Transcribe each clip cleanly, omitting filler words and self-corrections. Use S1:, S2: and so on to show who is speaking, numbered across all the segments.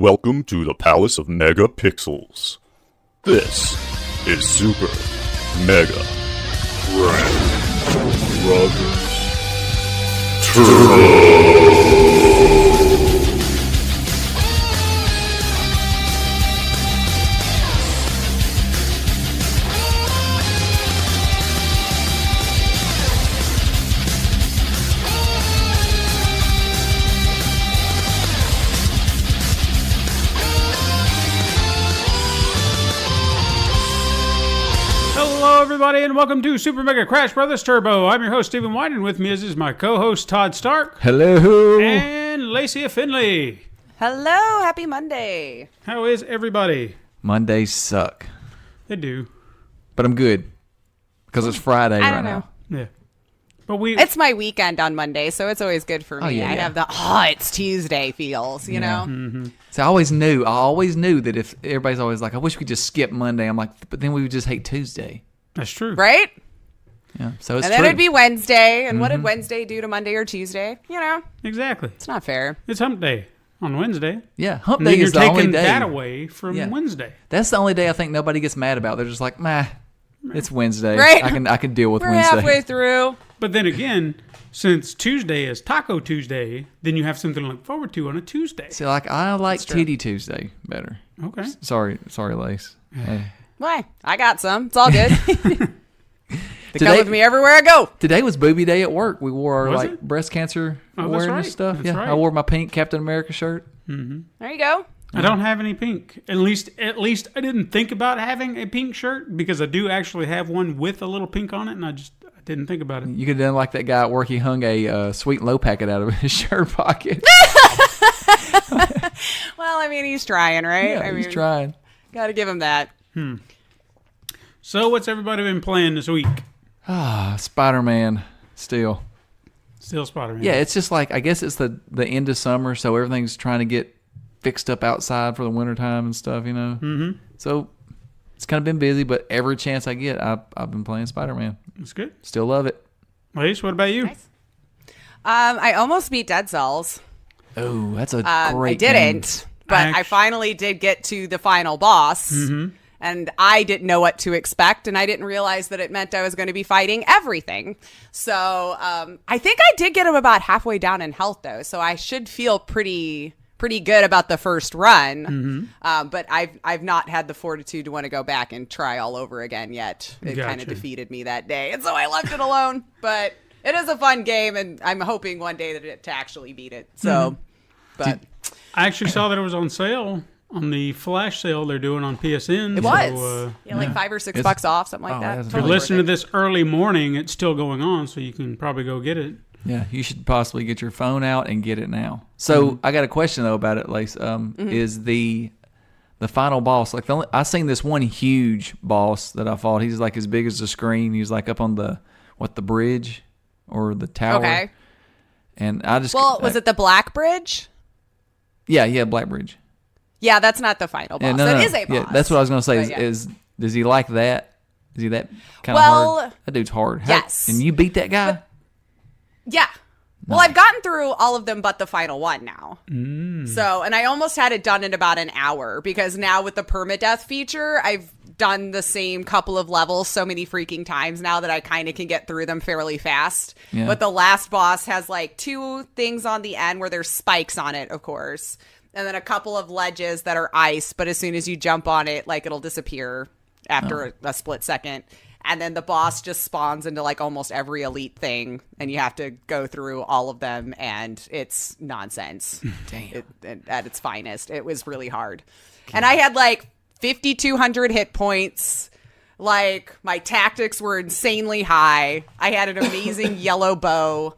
S1: Welcome to the Palace of Megapixels. This is Super Mega Brothers
S2: Hello, everybody, and welcome to Super Mega Crash Brothers Turbo. I'm your host, Stephen White, and with me is my co-host, Todd Stark.
S3: Hello.
S2: And Laceya Finley.
S4: Hello, happy Monday.
S2: How is everybody?
S3: Mondays suck,
S2: They do.
S3: but I'm good because it's Friday
S4: I
S3: right
S4: don't know.
S3: now.
S2: Yeah. But
S4: It's my weekend on Monday, so it's always good for me.
S3: Oh, yeah,
S4: I
S3: yeah.
S4: have the, it's Tuesday feels, you know?
S2: Mm-hmm.
S3: So I always knew that if everybody's always like, I wish we could just skip Monday. I'm like, but then we would just hate Tuesday.
S2: That's true.
S4: Right?
S3: Yeah, so it's
S4: And then
S3: true.
S4: it'd be Wednesday, and what did Wednesday do to Monday or Tuesday? You know,
S2: Exactly.
S4: it's not fair.
S2: It's hump day on Wednesday.
S3: Yeah, hump
S2: And then
S3: day
S2: you're
S3: is the only
S2: taking
S3: day.
S2: that away from
S3: Yeah.
S2: Wednesday.
S3: That's the only day I think nobody gets mad about. They're just like, meh, it's Wednesday.
S4: Right.
S3: I can deal with
S4: We're
S3: Wednesday.
S4: halfway through.
S2: But then again, since Tuesday is Taco Tuesday, then you have something to look forward to on a Tuesday.
S3: See, like I like
S4: true.
S3: Titty Tuesday better.
S2: Okay.
S3: Sorry, Lace. Hey.
S4: Why? I got some. It's all good. They
S3: Today-
S4: come with me everywhere I go.
S3: Today was Booby Day at work. We wore our
S2: Was
S3: like
S2: it?
S3: breast cancer
S2: Oh, that's
S3: awareness
S2: right.
S3: stuff.
S2: That's
S3: Yeah,
S2: right.
S3: I wore my pink Captain America shirt.
S4: There you go.
S2: I don't have any pink. At least I didn't think about having a pink shirt because I do actually have one with a little pink on it, and I didn't think about it.
S3: You could have done like that guy at work. He hung a sweet and low packet out of his shirt pocket.
S4: Well, I mean, he's trying, right?
S3: Yeah,
S4: I
S3: he's
S4: mean,
S3: trying.
S4: got to give him that.
S2: So, what's everybody been playing this week?
S3: Spider-Man still.
S2: Still Spider-Man.
S3: Yeah, it's just like, I guess it's the end of summer, so everything's trying to get fixed up outside for the wintertime and stuff, you know?
S2: Mm-hmm.
S3: So it's kind of been busy, but every chance I get, I've been playing Spider-Man.
S2: That's good.
S3: Still love it.
S2: Lace, what about you?
S4: Nice. I almost beat Dead Cells.
S3: Oh, that's a
S4: I
S3: great game.
S4: didn't, but I finally did get to the final boss. And I didn't know what to expect, and I didn't realize that it meant I was going to be fighting everything. So I think I did get him about halfway down in health, though. So I should feel pretty good about the first run. But I've not had the fortitude to want to go back and try all over again yet. It kind
S2: Gotcha.
S4: of defeated me that day, and so I left it alone. But it is a fun game, and I'm hoping one day to actually beat it. So, but
S2: I actually saw that it was on sale on the flash sale they're doing on PSN.
S4: it was
S2: So,
S4: like $5 or $6
S3: It's-
S4: off, something like
S3: oh,
S4: that.
S3: that's
S2: if you're
S3: Totally
S2: listening to this early morning, it's still going on, so you can probably go get it.
S3: Yeah, you should possibly get your phone out and get it now. So I got a question though about it, Lace. Is the final boss like I seen this one huge boss that I fought? He's like as big as the screen. He's like up on the bridge or the tower.
S4: Okay.
S3: And I just
S4: Was it the Black Bridge?
S3: Yeah, Black Bridge.
S4: Yeah, that's not the final boss.
S3: Yeah, no,
S4: That
S3: no.
S4: is a boss.
S3: Yeah, that's what I was gonna say.
S4: But yeah.
S3: Is does he like that? Is he that kind of
S4: Well,
S3: hard? That dude's hard.
S4: yes.
S3: And you beat that guy?
S4: Yeah. Well, I've gotten through all of them but the final one now. So, and I almost had it done in about an hour because now with the permadeath feature, I've done the same couple of levels so many freaking times now that I kind of can get through them fairly fast.
S3: Yeah.
S4: But the last boss has like 2 things on the end where there's spikes on it, of course. And then a couple of ledges that are ice, but as soon as you jump on it, like it'll disappear after a split second. And then the boss just spawns into like almost every elite thing, and you have to go through all of them, and it's nonsense.
S3: Damn.
S4: At its finest. It was really hard. And I had like 5,200 hit points. Like, my tactics were insanely high. I had an amazing yellow bow.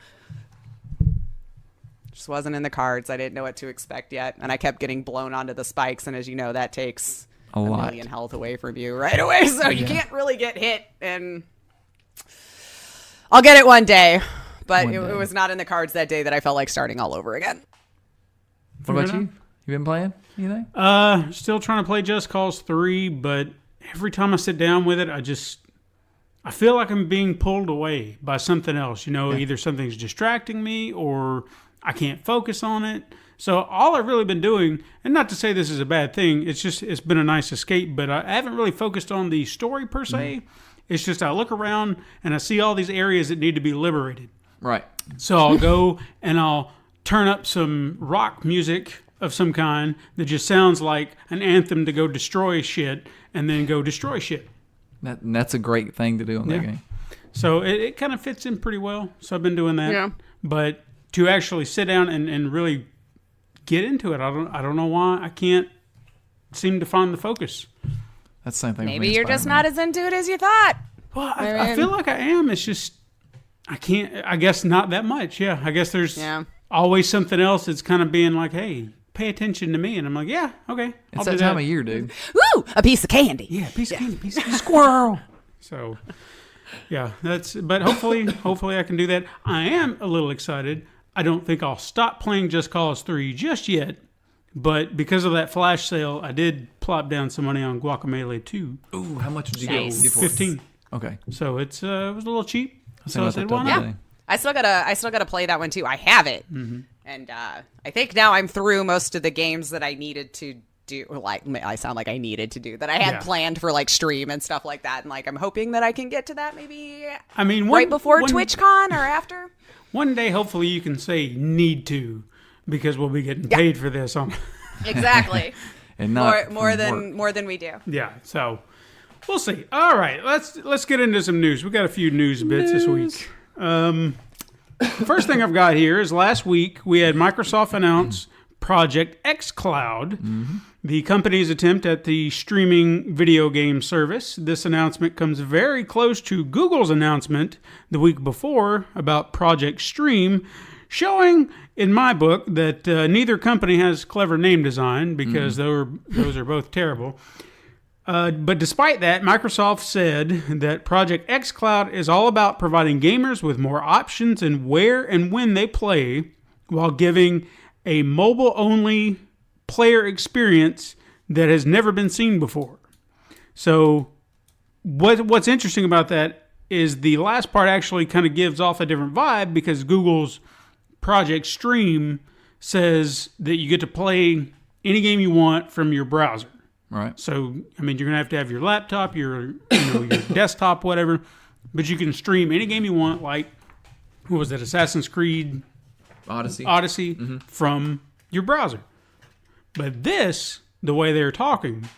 S4: Just wasn't in the cards. I didn't know what to expect yet. And I kept getting blown onto the spikes, and as you know, that takes
S3: A lot.
S4: million health away from you right away, so you can't really get hit. And I'll get it one day, but
S3: One
S4: it
S3: day.
S4: was not in the cards that day that I felt like starting all over again.
S3: What about
S2: Fair
S3: you? You been playing anything?
S2: Still trying to play Just Cause 3, but every time I sit down with it, I feel like I'm being pulled away by something else. You know, either something's distracting me or I can't focus on it. So all I've really been doing, and not to say this is a bad thing, it's been a nice escape, but I haven't really focused on the story per se. It's just I look around and I see all these areas that need to be liberated.
S3: Right.
S2: So I'll go and I'll turn up some rock music of some kind that just sounds like an anthem to go destroy shit, and then go destroy shit.
S3: That's a great thing to do in that game.
S2: So it kind of fits in pretty well. So I've been doing that.
S4: Yeah.
S2: But to actually sit down and really get into it, I don't know why I can't seem to find the focus.
S3: That's the same thing.
S4: Maybe you're just not as into it as you thought.
S2: Well, I feel like I am. It's just I can't. I guess not that much. Yeah. I guess there's always something else that's kind of being like, hey, pay attention to me, and I'm like, yeah, okay.
S3: It's that time of year, dude.
S4: Woo! A piece of candy.
S2: Yeah, piece of candy, piece of squirrel. So, yeah, but hopefully I can do that. I am a little excited. I don't think I'll stop playing Just Cause 3 just yet, but because of that flash sale, I did plop down some money on Guacamelee 2.
S3: Ooh, how much did you
S4: Nice.
S3: get for
S2: 15.
S3: Okay.
S2: So it was a little cheap. So I
S3: about
S2: said,
S3: that
S2: why
S3: the
S2: not?
S3: other day.
S4: I still gotta play that one too. I have it, and I think now I'm through most of the games that I needed to do. Like I sound like I needed to do that. I had planned for like stream and stuff like that, and like I'm hoping that I can get to that maybe.
S2: I mean,
S4: right before TwitchCon or after.
S2: One day, hopefully, you can say "need to," because we'll be getting paid for this on.
S4: Exactly.
S3: And not
S4: more
S3: from work.
S4: than we do.
S2: Yeah, so we'll see. All right, let's get into some news. We got a few news bits this week. First thing I've got here is last week we had Microsoft announce Project xCloud, the company's attempt at the streaming video game service. This announcement comes very close to Google's announcement the week before about Project Stream, showing, in my book, that neither company has clever name design because those are both terrible. But despite that, Microsoft said that Project xCloud is all about providing gamers with more options in where and when they play, while giving a mobile-only player experience that has never been seen before. So what's interesting about that is the last part actually kind of gives off a different vibe, because Google's Project Stream says that you get to play any game you want from your browser.
S3: Right.
S2: So, I mean, you're going to have your laptop, your desktop, whatever, but you can stream any game you want, like, what was it, Assassin's Creed Odyssey from your browser. But this, the way they're talking,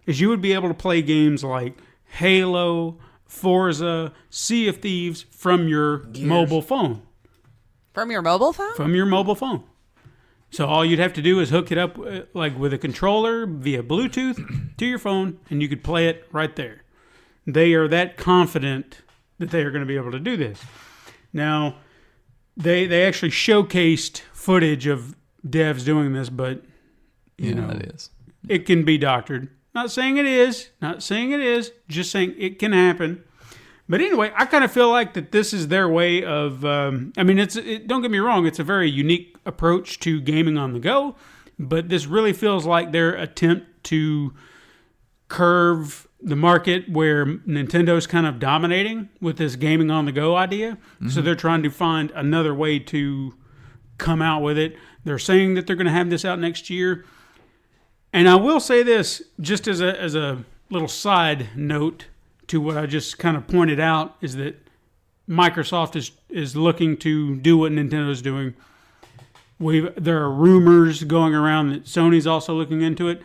S2: is you would be able to play games like Halo, Forza, Sea of Thieves from your mobile phone.
S4: From your mobile phone?
S2: From your mobile phone. So all you'd have to do is hook it up like with a controller via Bluetooth to your phone, and you could play it right there. They are that confident that they are going to be able to do this. Now, they actually showcased footage of devs doing this, but you know, it can be doctored. Not saying it is, just saying it can happen. But anyway, I kind of feel like that this is their way of, don't get me wrong, it's a very unique approach to gaming on the go, but this really feels like their attempt to curve the market where Nintendo's kind of dominating with this gaming on the go idea. Mm-hmm. So they're trying to find another way to come out with it. They're saying that they're going to have this out next year. And I will say this, just as a little side note to what I just kind of pointed out, is that Microsoft is looking to do what Nintendo's doing. There are rumors going around that Sony's also looking into it.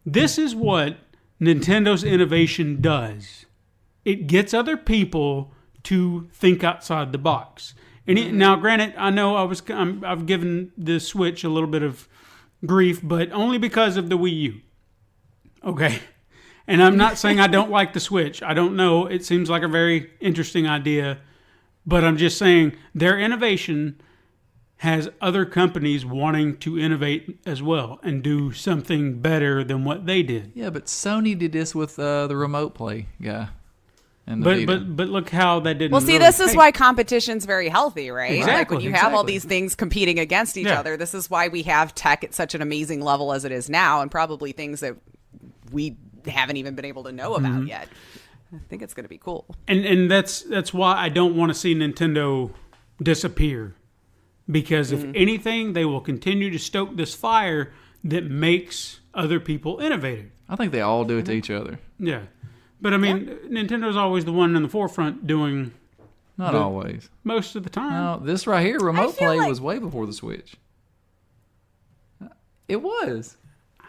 S2: This is what Nintendo's innovation does. It gets other people to think outside the box. And now, granted, I know I've given the Switch a little bit of grief, but only because of the Wii U. Okay. And I'm not saying I don't like the Switch. I don't know. It seems like a very interesting idea. But I'm just saying their innovation has other companies wanting to innovate as well and do something better than what they did.
S3: Yeah, but Sony did this with the remote play guy. And
S2: but look how that didn't.
S4: Well, see,
S2: really
S4: this is why competition's very healthy, right?
S2: Exactly,
S4: Like when you have all these things competing against each other, this is why we have tech at such an amazing level as it is now, and probably things that we haven't even been able to know about yet. I think it's going to be cool.
S2: And that's why I don't want to see Nintendo disappear. Because if anything, they will continue to stoke this fire that makes other people innovative.
S3: I think they all do it to each other.
S2: Yeah. But I mean, Nintendo's always the one in the forefront doing
S3: Not always.
S2: most of the time.
S3: No, this right here, remote
S4: feel
S3: play,
S4: like-
S3: was way before the Switch. It was.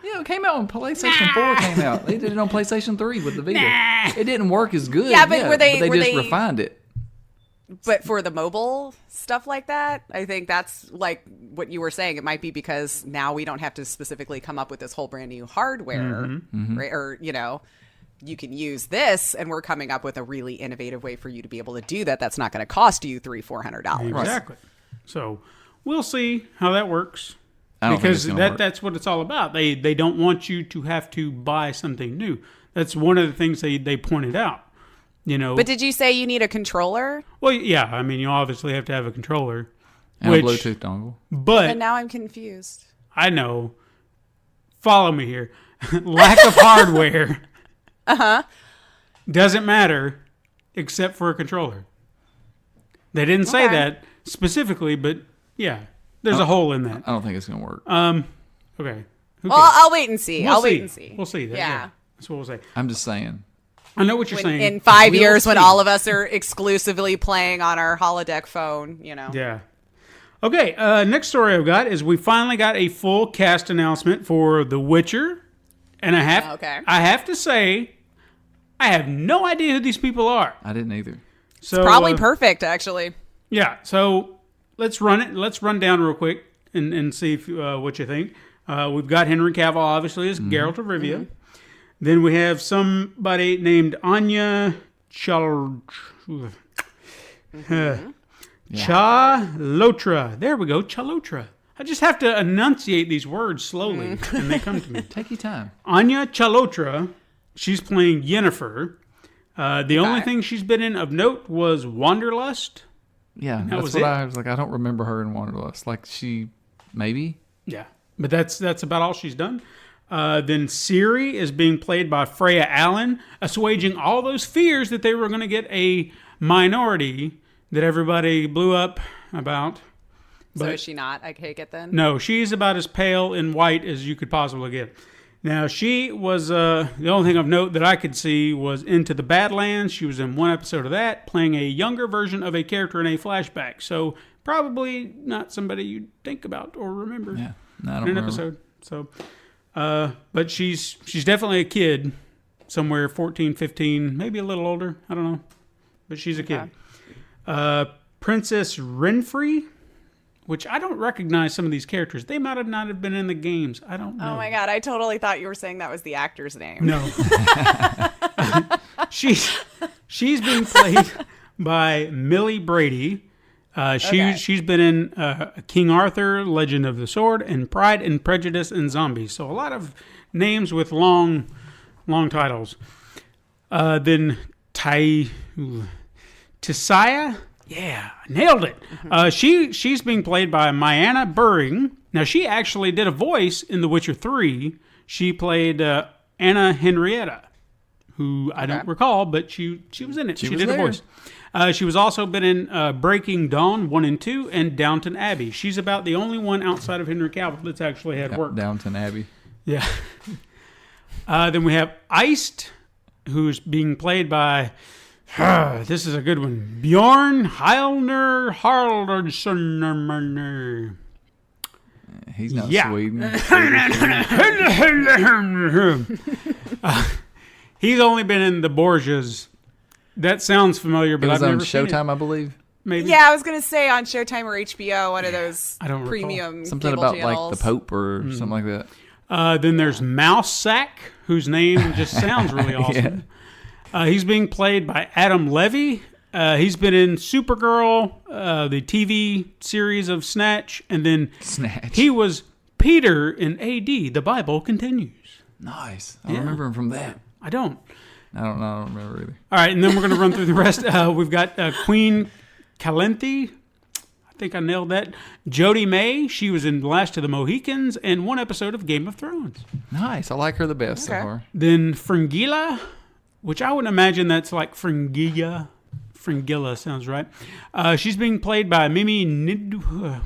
S3: Yeah, it came out when PlayStation 4 came out. They did it on PlayStation 3 with the Vita. It didn't work as good.
S4: Yeah, but were they
S3: just refined it.
S4: But for the mobile stuff like that, I think that's like what you were saying. It might be because now we don't have to specifically come up with this whole brand new hardware, right? Or, you can use this, and we're coming up with a really innovative way for you to be able to do that. That's not going to cost you $300-$400.
S2: Exactly. So we'll see how that works.
S3: I don't think
S2: Because
S3: it's gonna work.
S2: that's what it's all about. They don't want you to have to buy something new. That's one of the things they pointed out.
S4: But did you say you need a controller?
S2: Well, yeah. I mean, you obviously have to have a controller,
S3: And a Bluetooth dongle.
S2: But
S4: And now I'm confused.
S2: I know. Follow me here. Lack of hardware. Doesn't matter, except for a controller. They didn't say
S4: Okay.
S2: that specifically, but yeah, there's a hole in that.
S3: I don't think it's going to work.
S2: Okay. Who
S4: Well,
S2: cares?
S4: I'll wait and see.
S2: We'll
S4: I'll
S2: see.
S4: wait and see.
S2: We'll see.
S4: Yeah.
S2: That's what we'll say.
S3: I'm just saying.
S2: I know what you're saying.
S4: In 5
S2: We'll
S4: years, when
S2: see.
S4: all of us are exclusively playing on our holodeck phone,
S2: Yeah. Okay, next story I've got is we finally got a full cast announcement for The Witcher. And I have to say, I have no idea who these people are.
S3: I didn't either.
S2: So
S4: Probably perfect, actually.
S2: Yeah, so let's run it. Let's run down real quick and see if, what you think. We've got Henry Cavill, obviously, as Geralt of Rivia. Then we have somebody named Anya Chalotra. There we go, Chalotra. I just have to enunciate these words slowly, and they come to me.
S3: Take your time.
S2: Anya Chalotra, she's playing Yennefer. The only thing she's been in of note was Wanderlust.
S3: Yeah,
S2: was
S3: that's what
S2: it.
S3: I was like. I don't remember her in Wanderlust. Like she, maybe.
S2: Yeah, but that's about all she's done. Then Ciri is being played by Freya Allen, assuaging all those fears that they were going to get a minority that everybody blew up about.
S4: So
S2: But
S4: is she not? I take it then?
S2: no, she's about as pale and white as you could possibly get. Now, she was, the only thing of note that I could see was Into the Badlands. She was in one episode of that, playing a younger version of a character in a flashback. So, probably not somebody you'd think about or remember
S3: Yeah, no, I don't
S2: in an
S3: remember.
S2: episode. So, but she's definitely a kid, somewhere 14, 15, maybe a little older. I don't know. But she's a kid. Princess Renfrey, which I don't recognize some of these characters. They might have not have been in the games. I don't know.
S4: Oh my God, I totally thought you were saying that was the actor's name.
S2: No. she's being played by Millie Brady. She's been in King Arthur, Legend of the Sword, and Pride and Prejudice and Zombies. So a lot of names with long titles. Then Tisaya. Yeah, nailed it. She's being played by Mayanna Buring. Now, she actually did a voice in The Witcher 3. She played Anna Henrietta, who I don't recall, but she was in it. She
S3: was
S2: did a
S3: there.
S2: voice. She was also been in Breaking Dawn 1 and 2 and Downton Abbey. She's about the only one outside of Henry Cavill that's actually had work.
S3: Downton Abbey.
S2: Yeah. Then we have Iced, who's being played by... this is a good one. Bjorn Heilner Haraldsson.
S3: He's not
S2: Yeah.
S3: Sweden.
S2: He's only been in the Borgias. That sounds familiar,
S3: It
S2: but
S3: was
S2: I've
S3: on
S2: never seen it.
S3: Showtime, I believe.
S2: Maybe.
S4: Yeah, I was going to say on Showtime or HBO, one of those
S2: I don't recall.
S4: premium
S3: Something
S4: cable
S3: about
S4: channels.
S3: like the Pope or something like that.
S2: Then there's Mouse Sack, whose name just sounds really awesome. He's being played by Adam Levy. He's been in Supergirl, the TV series of Snatch, and then
S3: Snatch.
S2: he was Peter in AD. The Bible continues.
S3: Nice. I remember him from that.
S2: I don't.
S3: I don't remember either.
S2: All right, and then we're going to run through the rest. We've got Queen Calenthe. I think I nailed that. Jodie May. She was in Last of the Mohicans and one episode of Game of Thrones.
S3: Nice. I like her the best so
S4: Okay.
S3: far.
S2: Then Fringilla, which I would imagine that's like Fringilla Fringilla sounds right. She's being played by Mimi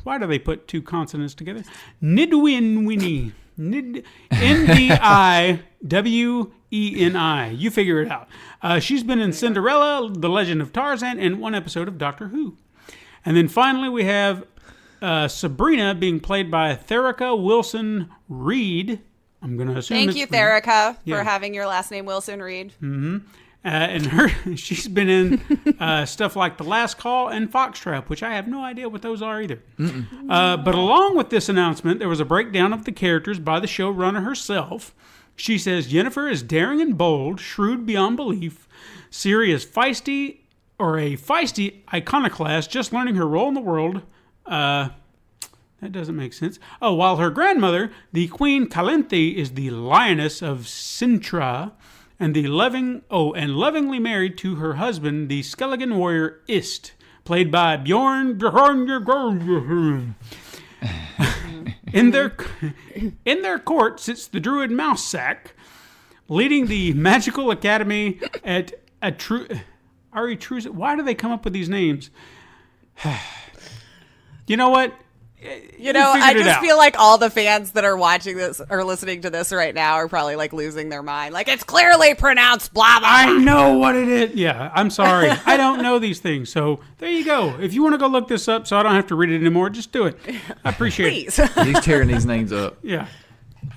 S2: why do they put two consonants together? Nidwinwini. Ndiweni. You figure it out. She's been in Cinderella, The Legend of Tarzan, and one episode of Doctor Who. And then finally we have Sabrina being played by Therica Wilson Reed. I'm going to assume.
S4: Thank you, Therica,
S2: Yeah.
S4: for having your last name Wilson Reed.
S2: And she's been in stuff like The Last Call and Foxtrap, which I have no idea what those are either. But along with this announcement, there was a breakdown of the characters by the showrunner herself. She says Yennefer is daring and bold, shrewd beyond belief. Ciri is feisty, or a feisty iconoclast, just learning her role in the world. That doesn't make sense. Oh, while her grandmother, the Queen Calanthe, is the lioness of Sintra, and lovingly married to her husband, the Skelligan warrior Ist, played by Bjorn. In their court sits the druid Mousesack, leading the magical academy at Aretruzet. Why do they come up with these names? You know what?
S4: You know, I
S2: figured it
S4: just
S2: out.
S4: feel like all the fans that are watching this or listening to this right now are probably like losing their mind. Like, it's clearly pronounced blah, blah,
S2: I
S4: blah.
S2: know what it is. Yeah, I'm sorry. I don't know these things. So there you go. If you want to go look this up so I don't have to read it anymore, just do it. I appreciate it.
S4: Please.
S3: He's tearing these names up.
S2: Yeah.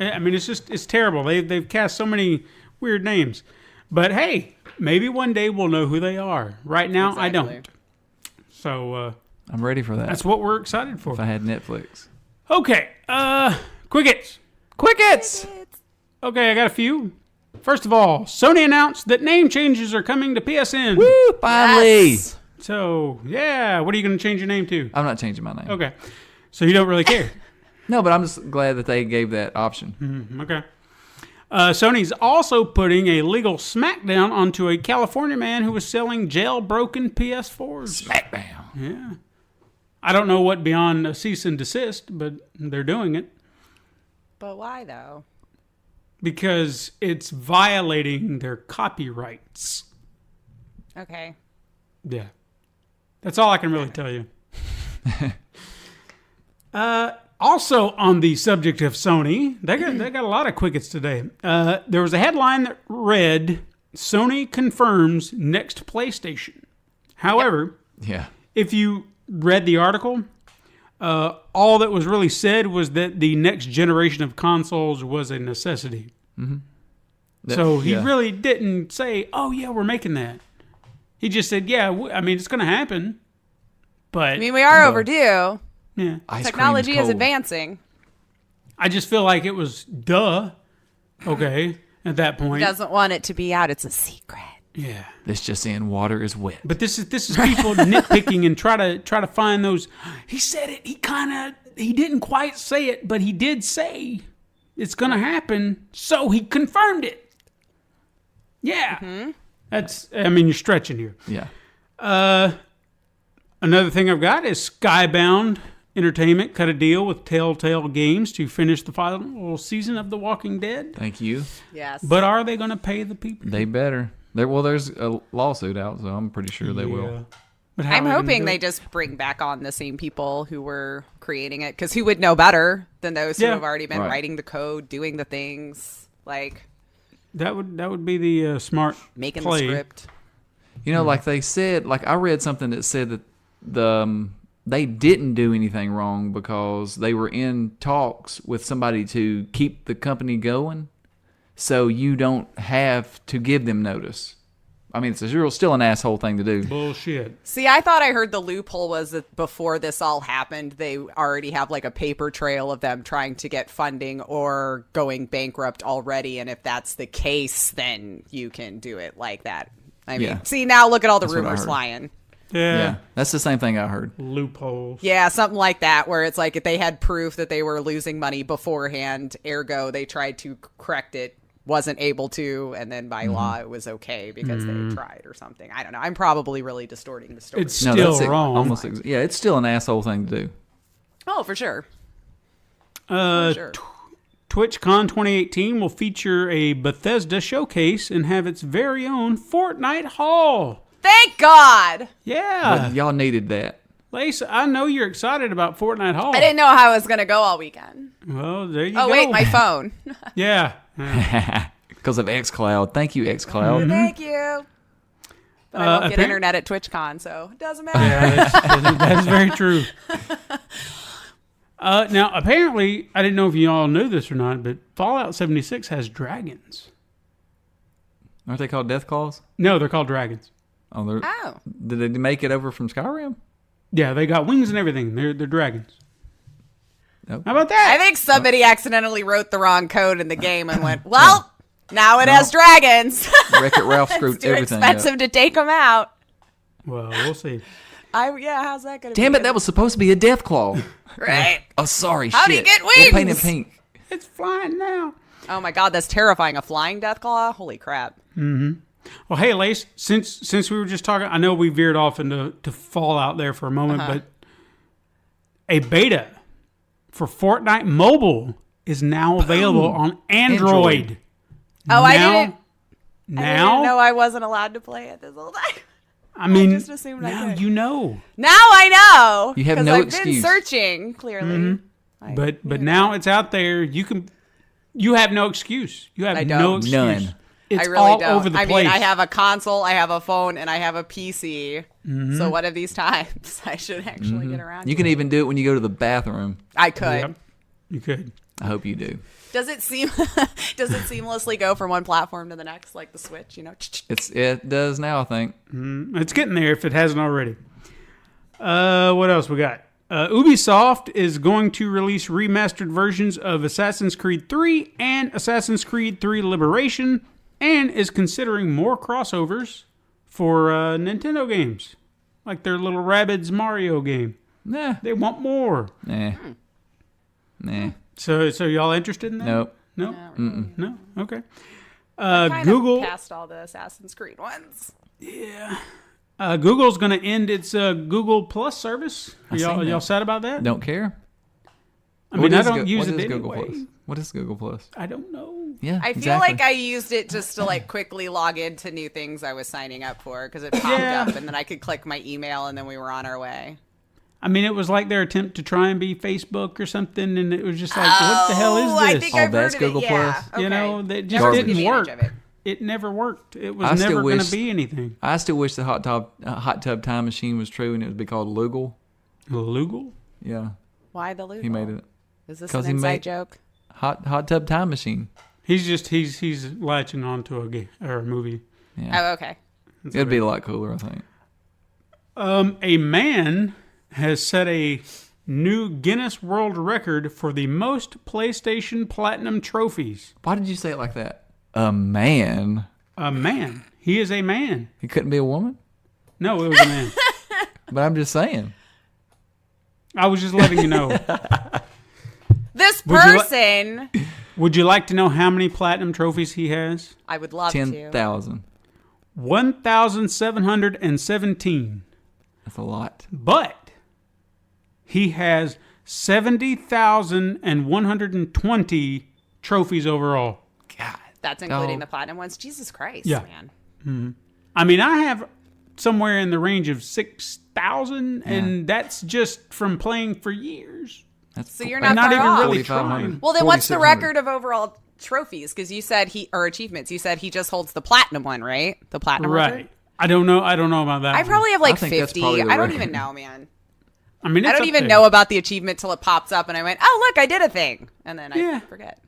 S2: I mean, it's terrible. They've cast so many weird names. But hey, maybe one day we'll know who they are. Right now, I
S4: Exactly.
S2: don't. So
S3: I'm ready for that.
S2: that's what we're excited for.
S3: If I had Netflix.
S2: Okay, quick hits. Okay, I got a few. First of all, Sony announced that name changes are coming to PSN.
S3: Woo! Finally!
S4: Yes.
S2: So, yeah, what are you going to change your name to?
S3: I'm not changing my name.
S2: Okay, so you don't really care.
S3: No, but I'm just glad that they gave that option.
S2: Okay. Sony's also putting a legal smackdown onto a California man who was selling jailbroken PS4s.
S3: Smackdown.
S2: Yeah. I don't know what beyond a cease and desist, but they're doing it
S4: But why, though?
S2: because it's violating their copyrights.
S4: Okay.
S2: Yeah. That's all I can really tell you. Also on the subject of Sony, they got a lot of quickets today. There was a headline that read, Sony confirms next PlayStation. However,
S3: Yeah.
S2: if you read the article, all that was really said was that the next generation of consoles was a necessity. So he
S3: Yeah.
S2: really didn't say, oh, yeah, we're making that. He just said, yeah, I mean, it's going to happen. But
S4: I mean, we are overdue.
S2: yeah,
S3: Ice cream
S4: Technology is
S3: cold.
S4: advancing.
S2: I just feel like it was duh. Okay, at that point.
S4: Doesn't want it to be out. It's a secret.
S2: Yeah.
S3: This just in, water is wet.
S2: But this is people nitpicking and try to find those. He said it. He didn't quite say it, but he did say it's gonna happen. So he confirmed it. Yeah, that's. I mean, you're stretching here.
S3: Yeah.
S2: Another thing I've got is Skybound Entertainment cut a deal with Telltale Games to finish the final season of The Walking Dead.
S3: Thank you.
S4: Yes.
S2: But are they going to pay the people?
S3: They better. There's a lawsuit out, so I'm pretty sure they will.
S2: But how
S4: I'm
S2: are gonna
S4: hoping
S2: do
S4: they
S2: it?
S4: just bring back on the same people who were creating it, because who would know better than those who
S2: Yeah.
S4: have already been
S3: Right.
S4: writing the code, doing the things, like
S2: That would be the smart
S4: making
S2: play.
S4: the script.
S3: You know, like they said, like I read something that said that they didn't do anything wrong because they were in talks with somebody to keep the company going, so you don't have to give them notice. I mean, it's still an asshole thing to do.
S2: Bullshit.
S4: See, I thought I heard the loophole was that before this all happened, they already have like a paper trail of them trying to get funding or going bankrupt already. And if that's the case, then you can do it like that. I mean,
S3: Yeah.
S4: see, now look at all the
S3: That's what I
S4: rumors
S3: heard.
S4: flying.
S2: Yeah.
S3: That's the same thing I heard.
S2: Loopholes.
S4: Yeah, something like that, where it's like if they had proof that they were losing money beforehand, ergo they tried to correct it, wasn't able to, and then by law it was okay because they tried or something. I don't know. I'm probably really distorting the story.
S2: It's still wrong.
S3: It's still an asshole thing to do.
S4: Oh, for sure. For sure.
S2: TwitchCon 2018 will feature a Bethesda showcase and have its very own Fortnite Hall.
S4: Thank God.
S2: Yeah.
S3: But y'all needed that.
S2: Lace, I know you're excited about Fortnite Hall.
S4: I didn't know how I was going to go all weekend.
S2: Well, there you go.
S4: Oh, wait, my phone.
S2: Yeah.
S3: Because of xCloud. Thank you, xCloud.
S4: Thank you. But I won't get internet at TwitchCon, so it doesn't matter.
S2: Yeah, that's very true. Now, apparently, I didn't know if you all knew this or not, but Fallout 76 has dragons.
S3: Aren't they called Death Claws?
S2: No, they're called dragons.
S3: Oh, they're,
S4: Oh.
S3: did they make it over from Skyrim?
S2: Yeah, they got wings and everything. They're dragons.
S3: Nope.
S2: How about
S4: I
S2: that?
S4: think somebody accidentally wrote the wrong code in the game and went, well, now it has dragons.
S3: Wreck-It Ralph screwed
S4: It's too
S3: everything
S4: expensive
S3: up.
S4: to take them out.
S2: Well, we'll see.
S4: How's that going to be?
S3: Damn it, that was supposed to be a Death Claw.
S4: Right.
S3: Oh, sorry,
S4: How
S3: shit.
S4: do you get
S3: We're painted
S4: wings?
S3: pink.
S2: It's flying now.
S4: Oh my God, that's terrifying. A flying Deathclaw? Holy crap.
S2: Well, hey, Lace, since we were just talking, I know we veered off into Fallout there for a moment, but a beta for Fortnite Mobile is now available on Android.
S4: Oh, I didn't
S2: Now,
S4: know I wasn't allowed to play it this whole time.
S2: I mean,
S4: just assumed I
S2: now
S4: could.
S2: you know.
S4: Now I know.
S3: You have
S4: 'cause
S3: no
S4: I've
S3: excuse.
S4: been searching, clearly.
S2: But now it's out there. You have no excuse. You have
S4: I
S2: no
S4: don't.
S2: excuse.
S3: None.
S2: It's
S4: I really
S2: all
S4: don't.
S2: over the
S4: I
S2: place.
S4: mean, I have a console, I have a phone, and I have a PC. So one of these times I should actually get around
S3: You
S4: to
S3: can
S4: it.
S3: even do it when you go to the bathroom.
S4: I could.
S2: Yep, you could.
S3: I hope you do.
S4: Does it seamlessly go from one platform to the next, like the Switch? You know.
S3: It does now, I think.
S2: It's getting there if it hasn't already. What else we got? Ubisoft is going to release remastered versions of Assassin's Creed 3 and Assassin's Creed 3 Liberation, and is considering more crossovers for Nintendo games, like their little Rabbids Mario game.
S3: Nah.
S2: They want more.
S3: Nah. Nah.
S2: So y'all interested in that?
S3: Nope.
S2: No.
S4: Not really.
S2: No. Okay.
S4: Kind
S2: Google.
S4: of past all the Assassin's Creed ones.
S2: Google's going to end its Google Plus service. Are
S3: seen that.
S2: y'all sad about that?
S3: Don't care.
S2: I mean, I
S3: What is
S2: don't use
S3: what
S2: it
S3: is Google
S2: anyway.
S3: Plus? What is Google Plus?
S2: I don't know.
S3: Yeah,
S4: I feel
S3: exactly.
S4: like I used it just to like quickly log into new things I was signing up for because it popped
S2: Yeah.
S4: up and then I could click my email and then we were on our way.
S2: I mean, it was like their attempt to try and be Facebook or something, and it was just like, what the hell is
S4: I
S2: this?
S4: think
S3: Oh,
S4: I've
S3: that's
S4: heard of
S3: Google
S4: it. Yeah.
S3: Plus?
S4: Okay.
S2: You know, that just
S3: Never
S2: didn't
S4: took
S2: work.
S4: advantage of it.
S2: It never worked. It
S3: I
S2: was
S3: still
S2: never going
S3: wish-
S2: to be anything.
S3: I still wish the hot tub time machine was true and it would be called Lugal.
S2: Lugal?
S3: Yeah,
S4: Why the loop?
S3: he made it.
S4: Is this
S3: 'Cause
S4: an
S3: he
S4: inside
S3: made-
S4: joke?
S3: Hot tub time machine.
S2: He's latching onto a game or a movie.
S3: Yeah,
S4: Oh, okay.
S3: it'd be a lot cooler, I think.
S2: A man has set a new Guinness World Record for the most PlayStation Platinum trophies.
S3: Why did you say it like that? A man.
S2: A man. He is a man.
S3: He couldn't be a woman.
S2: No, it was a man.
S3: But I'm just saying.
S2: I was just letting you know.
S4: This
S2: Would you li-
S4: person,
S2: Would you like to know how many platinum trophies he has?
S4: I would love to.
S3: 10,000.
S2: 1,717.
S3: That's a lot.
S2: But he has 70,120 trophies overall.
S3: God.
S4: That's including
S3: Oh.
S4: the platinum ones. Jesus Christ,
S2: Yeah.
S4: man.
S2: I mean, I have somewhere in the range of 6,000, and that's just from playing for years.
S3: That's
S4: So you're
S2: And
S4: not
S2: not
S4: far
S2: even
S4: off.
S2: really
S3: 4,500.
S2: trying.
S4: Well, then what's the
S3: 4,600.
S4: record of overall trophies? Because you said or achievements. You said he just holds the platinum one, right? The platinum record?
S2: Right. I don't know about that.
S4: I probably have like
S3: I think that's
S4: 50.
S3: probably the
S4: I don't
S3: record.
S4: even know, man.
S2: I mean,
S4: I
S2: it's
S4: don't
S2: up
S4: even
S2: there.
S4: know about the achievement till it pops up and I went, oh, look, I did a thing. And then
S2: Yeah.
S4: I forget.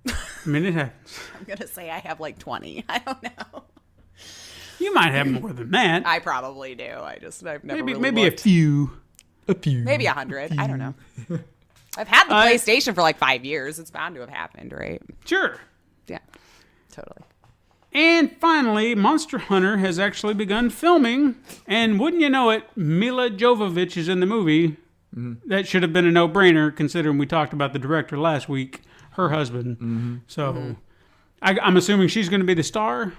S2: I mean, it happens.
S4: I'm going to say I have like 20. I don't know.
S2: You might have more than that.
S4: I probably do. I've never
S2: maybe
S4: really
S2: maybe
S4: looked.
S2: a few.
S4: Maybe 100. I don't know. I've had the PlayStation for like 5 years. It's bound to have happened, right?
S2: Sure.
S4: Yeah, totally.
S2: And finally, Monster Hunter has actually begun filming, and wouldn't you know it, Mila Jovovich is in the movie. That should have been a no-brainer, considering we talked about the director last week, her husband. So, I'm assuming she's going to be the star.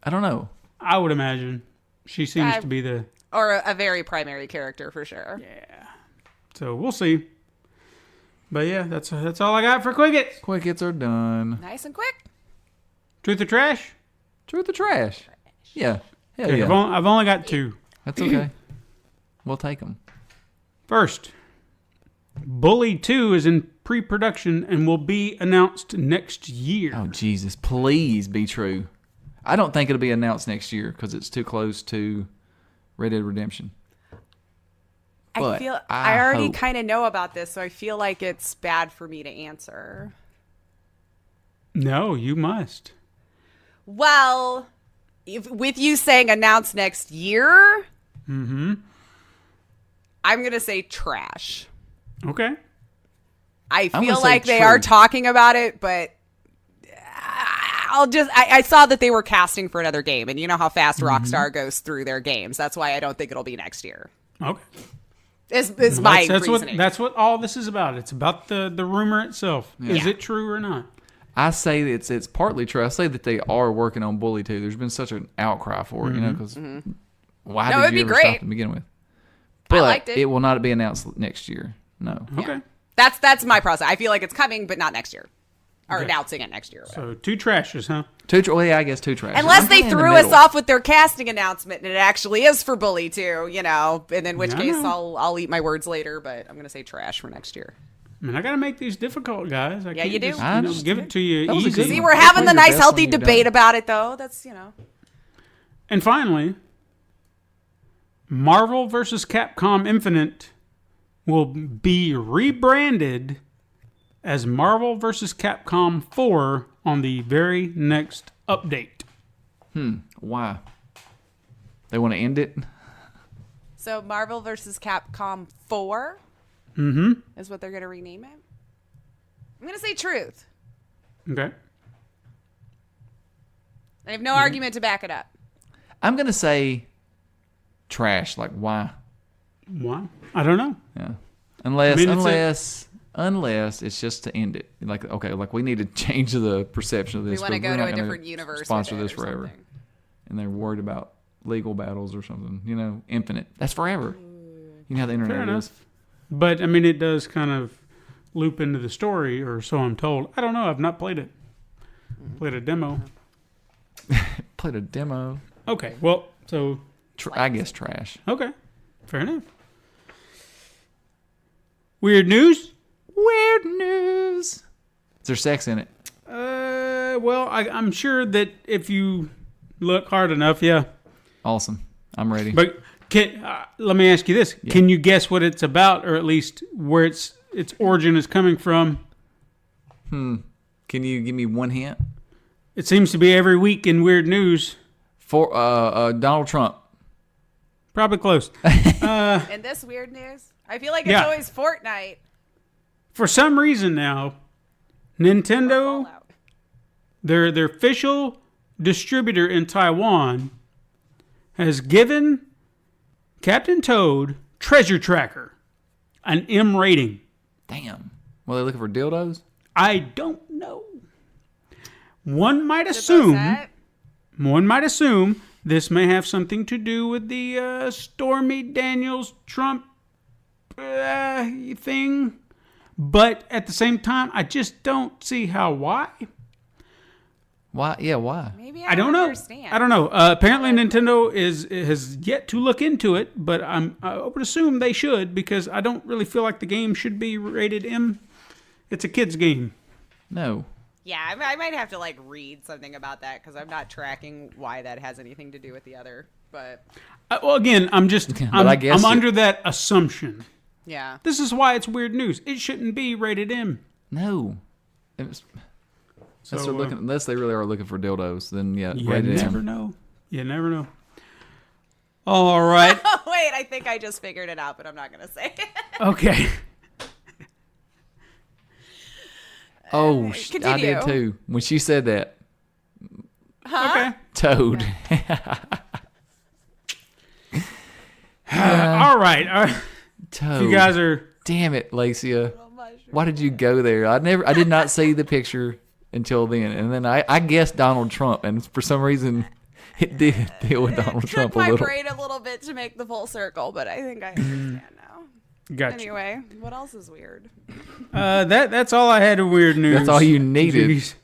S3: I don't know.
S2: I would imagine she seems to be the.
S4: Or a very primary character for sure.
S2: So we'll see. But yeah, that's all I got for Quick Hits.
S3: Quick hits are done.
S4: Nice and quick.
S2: Truth or trash?
S3: Truth or trash? Yeah. Hell
S2: Okay,
S3: yeah.
S2: I've only got 2.
S3: That's okay. We'll take them.
S2: First, Bully 2 is in pre-production and will be announced next year.
S3: Oh, Jesus. Please be true. I don't think it'll be announced next year because it's too close to Red Dead Redemption.
S4: I
S3: But
S4: feel
S3: I
S4: I already
S3: hope-
S4: kind of know about this, so I feel like it's bad for me to answer.
S2: No, you must.
S4: Well, with you saying announce next year, I'm going to say trash.
S2: Okay.
S4: I
S3: gonna
S4: feel
S3: say
S4: like they
S3: true.
S4: are talking about it, but I saw that they were casting for another game, and you know how fast Rockstar goes through their games. That's why I don't think it'll be next year.
S2: Okay.
S4: Is my
S2: That's
S4: reasoning.
S2: what all this is about. It's about the rumor itself. Is it true or not?
S3: I say that it's partly true. I say that they are working on Bully 2. There's been such an outcry for it, you know, because why
S4: No,
S3: did
S4: it'd
S3: you
S4: be
S3: ever
S4: great.
S3: stop to begin with? But
S4: liked it.
S3: it will not be announced next year. No.
S2: Okay.
S4: That's my process. I feel like it's coming, but not next year, or
S2: Okay.
S4: announcing it next year.
S2: So 2 trashes, huh?
S3: Well, yeah, I guess 2 trash.
S4: Unless
S3: I'm
S4: they
S3: kinda in the
S4: threw us
S3: middle.
S4: off with their casting announcement and it actually is for Bully 2, you know, and in which
S2: No,
S4: case
S2: no.
S4: I'll eat my words later, but I'm going to say trash for next year.
S2: I mean, I got to make these difficult, guys. I can't
S4: you do.
S2: just,
S3: I
S2: you know,
S3: understand.
S2: give it to you
S3: That was a
S2: easy.
S3: good
S4: See,
S3: one.
S4: we're
S3: That's
S4: having the
S3: one of your
S4: nice,
S3: best
S4: healthy
S3: one you've
S4: debate
S3: done.
S4: about it, though. That's, you know.
S2: And finally, Marvel vs. Capcom Infinite will be rebranded as Marvel vs. Capcom 4 on the very next update.
S3: Why? They want to end it?
S4: So Marvel versus Capcom 4 is what they're going to rename it. I'm going to say truth.
S2: Okay.
S4: I have no argument to back it up.
S3: I'm going to say trash. Like, why?
S2: Why? I don't know.
S3: Yeah. Unless,
S2: I mean, it's
S3: unless it's just to end it. Like, okay, like we need to change the perception of
S4: We
S3: this.
S4: want to
S3: but
S4: go
S3: we're
S4: to
S3: not
S4: a
S3: gonna
S4: different universe.
S3: Sponsor
S4: with it
S3: this
S4: or
S3: forever.
S4: something.
S3: And they're worried about legal battles or something. You know, infinite. That's forever. You know how the internet
S2: Fair
S3: is.
S2: enough. But, I mean, it does kind of loop into the story, or so I'm told. I don't know. I've not played it. Played a demo.
S3: Played a demo.
S2: Okay. Well, so,
S3: I guess trash.
S2: okay. Fair enough. Weird news?
S3: Weird news. Is there sex in it?
S2: Well, I'm sure that if you look hard enough, yeah.
S3: Awesome. I'm ready.
S2: But let me ask you this: can you guess what it's about, or at least where its origin is coming from?
S3: Can you give me one hint?
S2: It seems to be every week in weird news.
S3: For Donald Trump.
S2: Probably close.
S4: And this weird news, I feel like it's
S2: Yeah.
S4: always Fortnite.
S2: For some reason now, Nintendo,
S4: Fallout.
S2: their official distributor in Taiwan, has given Captain Toad Treasure Tracker an M rating.
S3: Damn. Well, they looking for dildos?
S2: I don't know. One might
S4: Is it
S2: assume.
S4: that?
S2: One might assume this may have something to do with the Stormy Daniels Trump thing, but at the same time, I just don't see how. Why?
S3: Why? Yeah, why?
S4: Maybe
S2: I don't know.
S4: understand.
S2: I don't know. Apparently, Nintendo has yet to look into it, but I would assume they should, because I don't really feel like the game should be rated M. It's a kid's game.
S3: No.
S4: Yeah, I might have to like read something about that because I'm not tracking why that has anything to do with the other. But
S2: Well, again, I'm just
S3: But
S2: I'm,
S3: I guess
S2: I'm
S3: it-
S2: under that assumption.
S4: yeah,
S2: This is why it's weird news. It shouldn't be rated M.
S3: No. Unless,
S2: So,
S3: they're looking, unless they really are looking for dildos, then yeah,
S2: you
S3: rated
S2: never
S3: M.
S2: know. You never know. All right.
S4: Oh, wait, I think I just figured it out, but I'm not going to say it.
S2: Okay.
S3: Oh, I
S4: Continue.
S3: did too. When she said that.
S2: Okay.
S3: Toad.
S2: All right. All right.
S3: Toad.
S2: You guys are.
S3: Damn it, Laceya. Why did you go there? I did not see the picture until then. And then I guessed Donald Trump, and for some reason it did deal with Donald
S4: Took
S3: Trump a
S4: my
S3: little.
S4: brain a little bit to make the full circle, but I think I understand now.
S2: Gotcha.
S4: Anyway, what else is weird?
S2: That's all I had of weird news.
S3: That's all you needed.
S2: Jeez.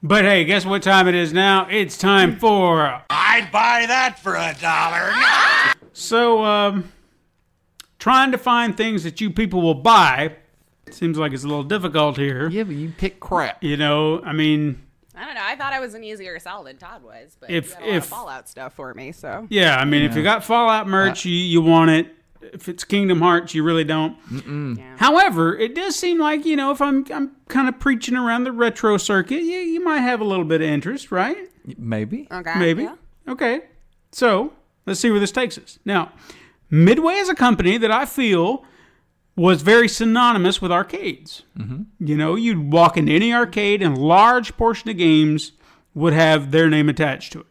S2: But hey, guess what time it is now? It's time for...
S5: I'd buy that for $1.
S2: So, trying to find things that you people will buy seems like it's a little difficult here.
S3: Yeah, but you pick crap.
S2: You know, I mean...
S4: I don't know. I thought I was an easier sell than Todd was, but
S2: If-
S4: you had a lot
S2: if-
S4: of Fallout stuff for me, so.
S2: Yeah, I mean, if you got Fallout merch, you want it. If it's Kingdom Hearts, you really don't.
S4: Yeah.
S2: However, it does seem like, you know, if I'm kind of preaching around the retro circuit, you might have a little bit of interest, right?
S3: Maybe.
S4: Okay.
S2: Maybe.
S4: Yeah.
S2: Okay. So, let's see where this takes us. Now, Midway is a company that I feel was very synonymous with arcades. Mm-hmm. You know, you'd walk into any arcade and a large portion of games would have their name attached to it.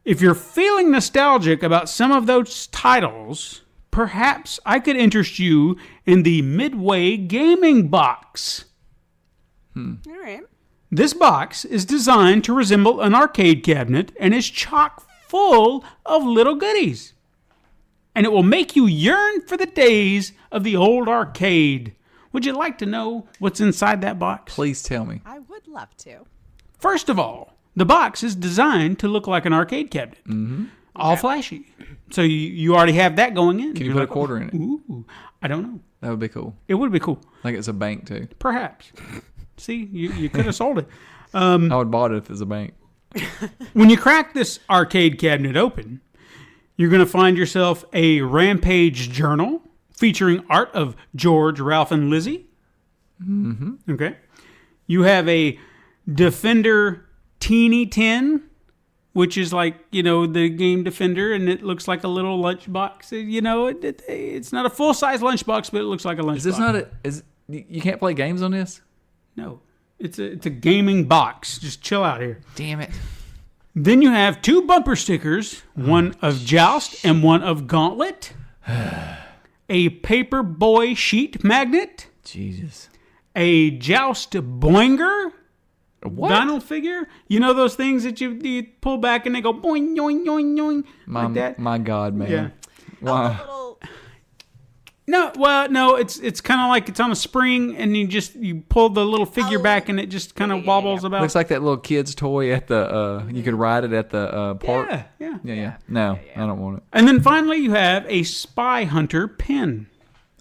S2: If you're feeling nostalgic about some of those titles, perhaps I could interest you in the Midway Gaming Box.
S4: All right.
S2: This box is designed to resemble an arcade cabinet and is chock full of little goodies. And it will make you yearn for the days of the old arcade. Would you like to know what's inside that box?
S3: Please tell me.
S4: I would love to.
S2: First of all, the box is designed to look like an arcade cabinet. Mm-hmm. All flashy. So you already have that going in.
S3: Can you put a quarter in it?
S2: Ooh, I don't know.
S3: That would be cool.
S2: It would be cool.
S3: Like it's a bank too.
S2: Perhaps. See, you could have sold it.
S3: I would have bought it if it's a bank.
S2: When you crack this arcade cabinet open, you're going to find yourself a Rampage journal featuring art of George, Ralph, and Lizzie. Mm-hmm. Okay. You have a Defender Teeny Tin, which is like, you know, the game Defender, and it looks like a little lunchbox. You know, it's not a full-size lunchbox, but it looks like a lunchbox.
S3: Is this not a... You can't play games on this?
S2: No. It's a gaming box. Just chill out here.
S3: Damn it.
S2: Then you have two bumper stickers, one of Joust and one of Gauntlet, a paper boy sheet magnet,
S3: Jesus.
S2: a Joust boinger,
S3: What?
S2: vinyl figure. You know those things that you pull back and they go boing, yoing, yoing, yoing, like that?
S3: My God, man.
S2: Yeah.
S3: Wow.
S4: Little...
S2: No, it's kind of like it's on a spring and you pull the little figure back and it just kind of wobbles about.
S3: Looks like that little kid's toy at the, you could ride it at the park.
S2: Yeah.
S3: No, I don't want it.
S2: And then finally you have a Spy Hunter pin.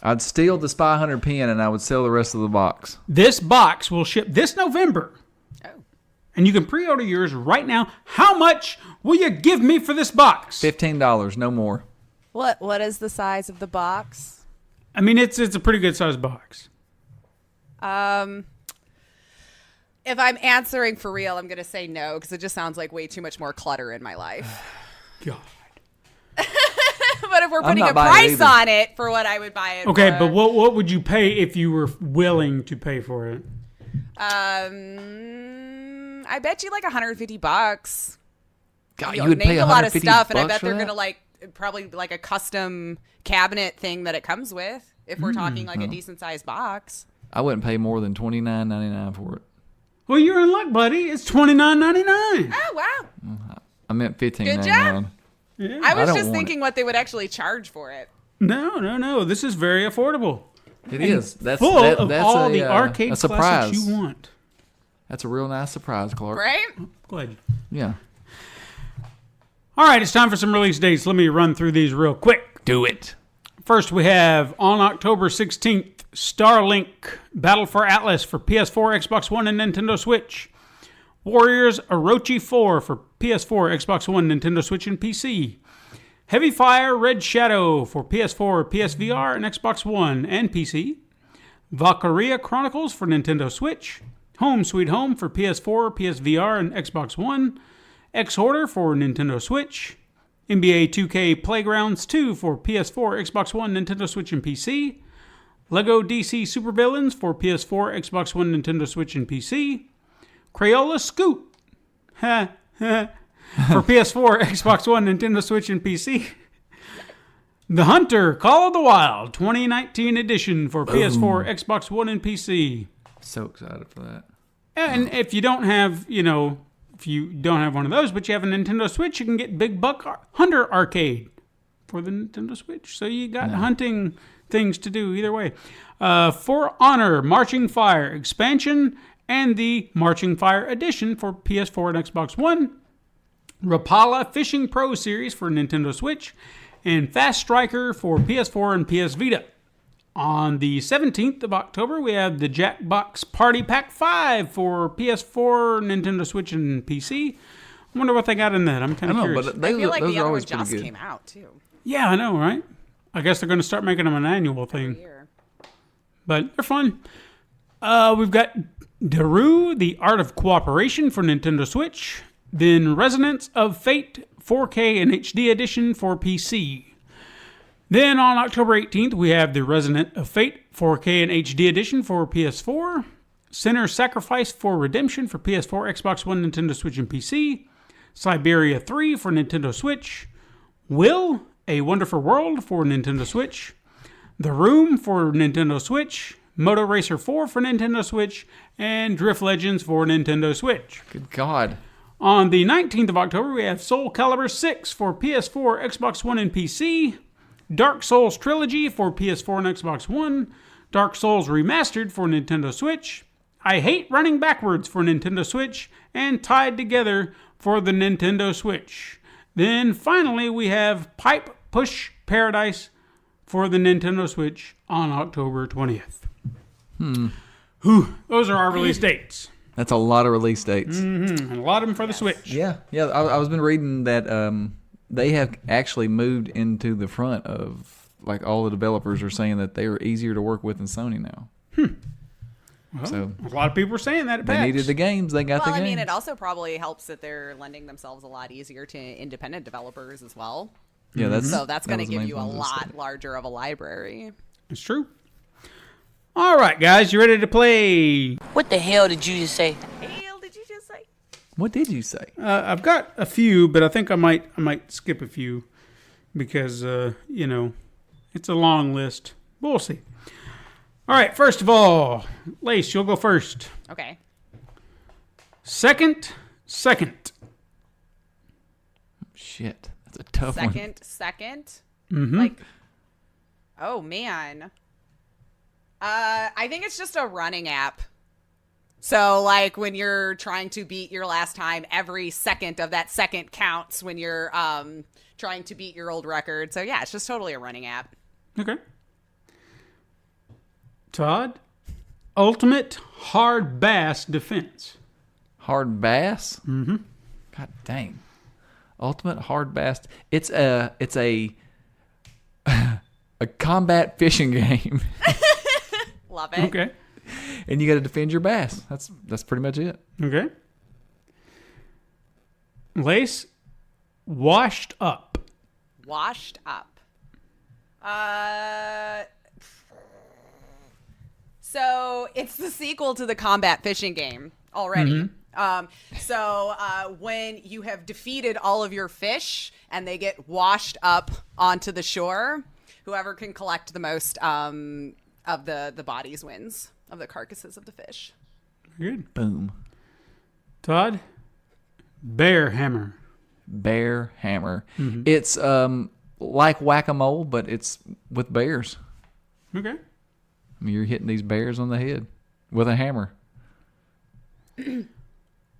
S3: I'd steal the Spy Hunter pin and I would sell the rest of the box.
S2: This box will ship this November.
S4: Oh.
S2: And you can pre-order yours right now. How much will you give me for this box?
S3: $15, no more.
S4: What is the size of the box?
S2: I mean, it's a pretty good sized box.
S4: If I'm answering for real, I'm going to say no because it just sounds like way too much more clutter in my life.
S2: God.
S4: But if we're putting
S3: not
S4: a
S3: buying it
S4: price
S3: either.
S4: on it for what I would buy it
S2: Okay,
S4: for.
S2: but what would you pay if you were willing to pay for it?
S4: I bet you like $150.
S3: God,
S4: You
S3: you would
S4: named
S3: pay
S4: a lot of
S3: $150
S4: stuff, and I bet
S3: for
S4: they're
S3: that?
S4: gonna like probably like a custom cabinet thing that it comes with. If we're talking like a decent sized box.
S3: I wouldn't pay more than $29.99 for it.
S2: Well, you're in luck, buddy. It's $29.99.
S4: Oh wow!
S3: I meant $15.99.
S4: Good job.
S2: Yeah.
S4: I was
S3: don't
S4: just
S3: want
S4: thinking what they would actually charge for it.
S2: No. This is very affordable.
S3: It is. That's
S2: Full
S3: that,
S2: of
S3: that's
S2: all
S3: a,
S2: the arcade
S3: a surprise.
S2: classics you want.
S3: That's a real nice surprise, Clark.
S4: Right?
S2: Glad.
S3: Yeah.
S2: All right, it's time for some release dates. Let me run through these real quick.
S3: Do it.
S2: First, we have on October 16th, Starlink Battle for Atlas for PS4, Xbox One, and Nintendo Switch. Warriors Orochi 4 for PS4, Xbox One, Nintendo Switch, and PC. Heavy Fire Red Shadow for PS4, PSVR, and Xbox One and PC. Valkyria Chronicles for Nintendo Switch. Home Sweet Home for PS4, PSVR, and Xbox One. X-Hoarder for Nintendo Switch. NBA 2K Playgrounds 2 for PS4, Xbox One, Nintendo Switch, and PC. Lego DC Supervillains for PS4, Xbox One, Nintendo Switch, and PC. Crayola Scoot for PS4, Xbox One, Nintendo Switch, and PC. The Hunter Call of the Wild 2019 edition for PS4, Xbox One, and PC.
S3: So excited for that.
S2: And if you don't have, if you don't have one of those, but you have a Nintendo Switch, you can get Big Buck Hunter Arcade for the Nintendo Switch. So you got hunting things to do either way. For Honor Marching Fire expansion and the Marching Fire Edition for PS4 and Xbox One, Rapala Fishing Pro Series for Nintendo Switch, and Fast Striker for PS4 and PS Vita. On the 17th of October, we have the Jackbox Party Pack 5 for PS4, Nintendo Switch, and PC. I wonder what they got in that. I'm kind of curious.
S3: But
S4: I feel like
S3: those
S4: the
S3: are
S4: other one
S3: always pretty
S4: just
S3: good.
S4: came out too.
S2: Yeah, I know, right? I guess they're going to start making them an annual thing.
S4: Here.
S2: But they're fun. We've got Daru, The Art of Cooperation for Nintendo Switch. Then Resonance of Fate 4K and HD Edition for PC. Then on October 18th, we have the Resonant of Fate 4K and HD Edition for PS4. Sinner's Sacrifice for Redemption for PS4, Xbox One, Nintendo Switch, and PC. Siberia 3 for Nintendo Switch. Will, A Wonderful World for Nintendo Switch. The Room for Nintendo Switch. Moto Racer 4 for Nintendo Switch. And Drift Legends for Nintendo Switch.
S3: Good God.
S2: On the 19th of October, we have Soul Calibur 6 for PS4, Xbox One, and PC. Dark Souls Trilogy for PS4 and Xbox One. Dark Souls Remastered for Nintendo Switch. I Hate Running Backwards for Nintendo Switch. And Tied Together for the Nintendo Switch. Then finally, we have Pipe Push Paradise for the Nintendo Switch on October 20th. Whew, those are our release dates.
S3: That's a lot of release dates.
S2: And a lot of them for the Switch.
S3: Yeah. I was been reading that they have actually moved into the front of, like, all the developers are saying that they are easier to work with than Sony now.
S2: Well,
S3: So
S2: a lot of people were saying that at
S3: they
S2: PAX.
S3: needed the games. They got
S4: Well,
S3: the
S4: I
S3: games.
S4: mean, it also probably helps that they're lending themselves a lot easier to independent developers as well.
S3: Yeah, that's
S4: So that's going to
S3: was the
S4: give
S3: main
S4: you a
S3: thing I was
S4: lot
S3: saying.
S4: larger of a library.
S2: It's true. All right, guys, you ready to play?
S6: What the hell did you just say?
S4: Hell, did you just say?
S3: What did you say?
S2: I've got a few, but I think I might skip a few because it's a long list. But we'll see. All right, first of all, Lace, you'll go first.
S4: Okay.
S2: Second.
S3: Shit, that's a tough one.
S4: Second. Like, oh man. I think it's just a running app. So, like, when you're trying to beat your last time, every second of that second counts when you're trying to beat your old record. So, yeah, it's just totally a running app.
S2: Okay. Todd, Ultimate Hard Bass Defense.
S3: Hard bass. Mm-hmm. God dang. Ultimate hard bass. It's a a combat fishing game,
S4: Love it.
S2: Okay.
S3: and you got to defend your bass. That's pretty much it.
S2: Okay. Lace, Washed Up.
S4: Washed up. So it's the sequel to the combat fishing game already. When you have defeated all of your fish and they get washed up onto the shore, whoever can collect the most of the bodies wins, of the carcasses of the fish.
S2: Good.
S3: Boom.
S2: Todd, Bear Hammer.
S3: Bear hammer. It's like whack-a-mole, but it's with bears.
S2: Okay.
S3: I mean, you're hitting these bears on the head with a hammer.